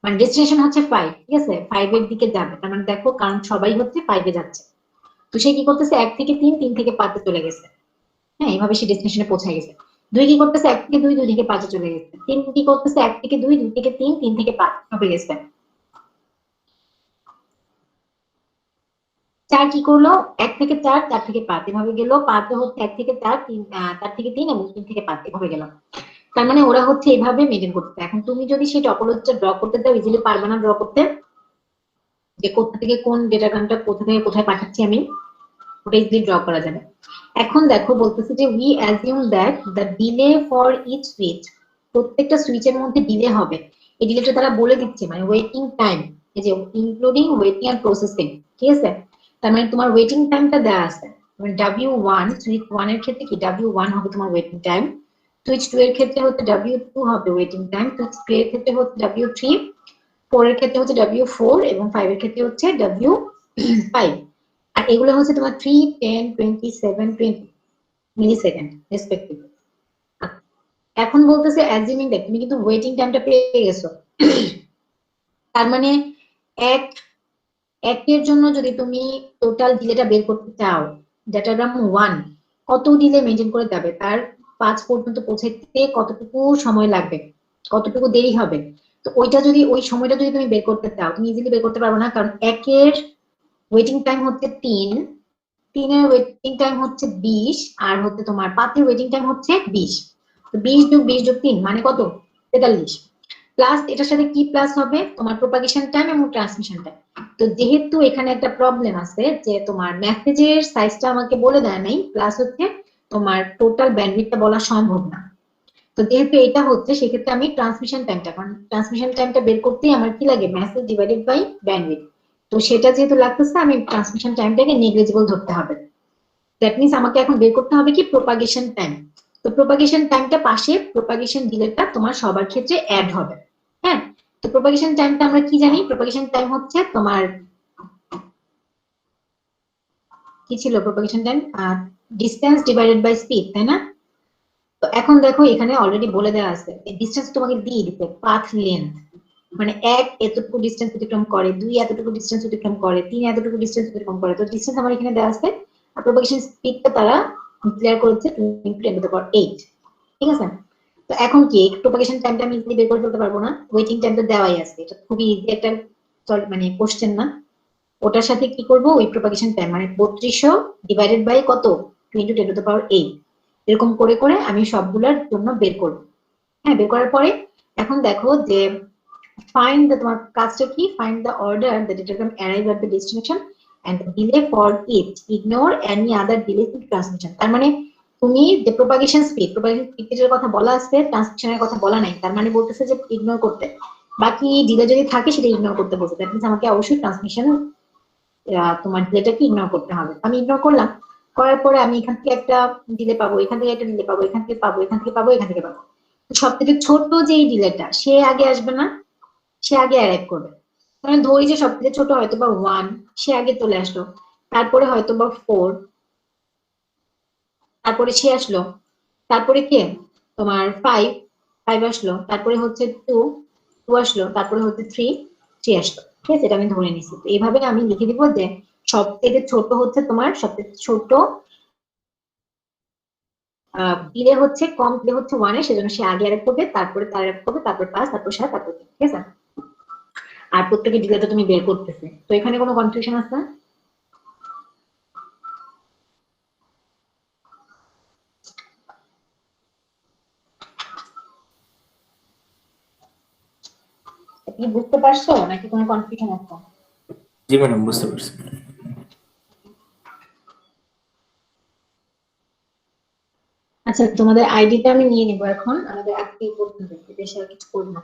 A: মানে ডেস্টিনেশন হচ্ছে 5, ঠিক আছে? 5 এর দিকে যাবে, তার মানে দেখো কারণ সবাই হচ্ছে 5 এ যাচ্ছে। তো সে কি করতেছে 1 থেকে 3 3 থেকে 5 এ চলে গেছে। হ্যাঁ, এইভাবে সে ডেস্টিনেশনে পৌঁছে গেছে। 2 কি করতেছে 1 থেকে 2 2 থেকে 5 এ চলে গেছে। 3 কি করতেছে 1 থেকে 2 2 থেকে 3 3 থেকে 5 হবে গেছে। 4 কি করলো 1 থেকে 4 4 থেকে 5 এভাবে গেল। 5 হচ্ছে 1 থেকে 4 3 4 থেকে 3 এবং 3 থেকে 5 এভাবে গেল। তার মানে ওরা হচ্ছে এইভাবে মেনটেন করতে। এখন তুমি যদি সেই টপোলজিটা ড্র করতে চাও, ইজিলি পারবে না ড্র করতে, যে কোথা থেকে কোন ডেটাগ্রামটা কোথা থেকে কোথায় পাঠাচ্ছি আমি, ওটা ইজিলি ড্র করা যাবে। এখন দেখো বলতেছে যে we assume that the delay for each switch, প্রত্যেকটা সুইচের মধ্যে ডিলে হবে। এই ডিলেটা তারা বলে দিচ্ছে, মানে ওয়েটিং টাইম, এই যে ইনক্লুডিং ওয়েটিং এন্ড প্রসেসিং, ঠিক আছে। তার মানে তোমার ওয়েটিং টাইমটা দেওয়া আছে, মানে W1 সুইচ 1 এর ক্ষেত্রে কি W1 হবে তোমার ওয়েটিং টাইম, সুইচ 2 এর ক্ষেত্রে হচ্ছে W2 হবে ওয়েটিং টাইম, সুইচ 3 এর ক্ষেত্রে হচ্ছে W3, 4 এর ক্ষেত্রে হচ্ছে W4 এবং 5 এর ক্ষেত্রে হচ্ছে W5। আর এগুলো হচ্ছে তোমার 3, 10, 20, 7, 20 মিলি সেকেন্ড রেসপেক্টিভ। এখন বলতেছে অ্যাজিউমিং দ্যাট, তুমি কিন্তু ওয়েটিং টাইমটা পেয়ে গেছো, তার মানে একের জন্য যদি তুমি টোটাল ডিলেটা বের করতে চাও, ডেটাগ্রাম 1 কত ডিলে মেনটেন করে যাবে, তার 5 পর্যন্ত পৌঁছাইতে কতটুকু সময় লাগবে, কতটুকু দেরি হবে, তো ওইটা যদি ওই সময়টা যদি তুমি বের করতে চাও, তুমি ইজিলি বের করতে পারবে না, কারণ একের ওয়েটিং টাইম হচ্ছে 3, 3 এর ওয়েটিং টাইম হচ্ছে 20, আর হচ্ছে তোমার 5 এর ওয়েটিং টাইম হচ্ছে 20। তো 20 যোগ 20 যোগ 3 মানে কত, 43। প্লাস এটার সাথে কি প্লাস হবে, তোমার প্রোপাগেশন টাইম এবং ট্রান্সমিশন টাইম। তো যেহেতু এখানে একটা প্রবলেম আছে যে তোমার মেসেজের সাইজটা আমাকে বলে দেয় নাই, প্লাস হচ্ছে তোমার টোটাল ব্যান্ডউইথটা বলা সম্ভব না, তো যেহেতু এটা হচ্ছে সেক্ষেত্রে আমি ট্রান্সমিশন টাইমটা, কারণ ট্রান্সমিশন টাইমটা বের করতেই আমার কি লাগে, মেসেজ ডিভাইডেড বাই ব্যান্ডউইথ, তো সেটা যেহেতু লাগতেছে আমি ট্রান্সমিশন টাইমটাকে নেগলিজিবল ধরতে হবে। দ্যাট মিন্স আমাকে এখন বের করতে হবে কি, প্রোপাগেশন টাইম। তো প্রোপাগেশন টাইমটা পাশে প্রোপাগেশন ডিলেটা তোমার সবার ক্ষেত্রে অ্যাড হবে। হ্যাঁ, তো প্রোপাগেশন টাইমটা আমরা কি জানি, প্রোপাগেশন টাইম হচ্ছে তোমার কি ছিল, propagation time distance divided by speed, তাই না? তো এখন দেখো এখানে অলরেডি বলে দেওয়া আছে, ডিসটেন্স তোমাকে দিয়ে দিতে, পাথ লেন্থ, মানে 1 এতটুকু ডিসটেন্স অতিক্রম করে, 2 এতটুকু ডিসটেন্স অতিক্রম করে, 3 এতটুকু ডিসটেন্স অতিক্রম করে, তো ডিসটেন্স আমার এখানে দেওয়া আছে, আর প্রোপাগেশন স্পিডটা তারা ডিক্লেয়ার করেছে 2 × 10⁸ ঠিক আছে। তো এখন কি প্রোপাগেশন টাইমটা আমি ইজিলি বের করে ফেলতে পারবো না, ওয়েটিং টাইমটা দেওয়াই আছে, এটা খুবই ইজি একটা মানে কোশ্চেন না। ওটার সাথে কি করব, ওই প্রোপাগেশন টাইম মানে 3200 ডিভাইডেড বাই কত, 2 × 10⁸ এরকম করে করে আমি সবগুলোর জন্য বের করব। হ্যাঁ, বের করার পরে এখন দেখো যে find the তোমার কাজটা কি, find the order the datagram arrive at the destination and the delay for it, ignore any other delay in transmission। তার মানে তুমি যে প্রোপাগেশন স্পিডের কথা বলা আছে, ট্রান্সমিশনের কথা বলা নাই, তার মানে বলতেছে যে ইগনোর করতে, বাকি ডিলে যদি থাকে সেটা ইগনোর করতে বলছে। দ্যাট মিন্স আমাকে অবশ্যই ট্রান্সমিশন তোমার ডিলেটাকে ইগনোর করতে হবে। আমি ইগনোর করলাম, করার পরে আমি এখান থেকে একটা ডিলে পাবো, এখান থেকে একটা ডিলে পাবো, এখান থেকে পাবো, এখান থেকে পাবো, এখান থেকে পাবো। সব থেকে ছোট যেই ডিলেটা সে আগে আসবে না, সে আগে অ্যারাইভ করবে। মানে ধরি যে সব থেকে ছোট হয়তো বা 1, সে আগে চলে আসলো, তারপরে হয়তো বা 4, তারপরে সে আসলো, তারপরে কে তোমার 5 আসলো, তারপরে হচ্ছে 2 আসলো, তারপরে হচ্ছে 3 আসলো, ঠিক আছে, এটা আমি ধরে নিচ্ছি। তো এইভাবে আমি লিখে দিব যে সব থেকে ছোট হচ্ছে তোমার, সব থেকে ছোট ডিলে হচ্ছে, কম ডিলে হচ্ছে 1 এর, সেজন্য সে আগে অ্যারাইভ করবে, তারপরে তার অ্যারাইভ করবে, তারপর 5, তারপর 7, তারপর 3, ঠিক আছে। আর প্রত্যেকের ডিলেটা তুমি বের করতেছে, তো এখানে কোনো কনফিউশন আছে? তুমি বুঝতে পারছো নাকি কোনো কনফিউশন আছে?
C: জি ম্যাডাম, বুঝতে পারছি।
A: আচ্ছা, তোমাদের আইডিটা আমি নিয়ে নিবো এখন, আমাদের আজকে এই পর্যন্ত, বেশি আর কিছু করবো না।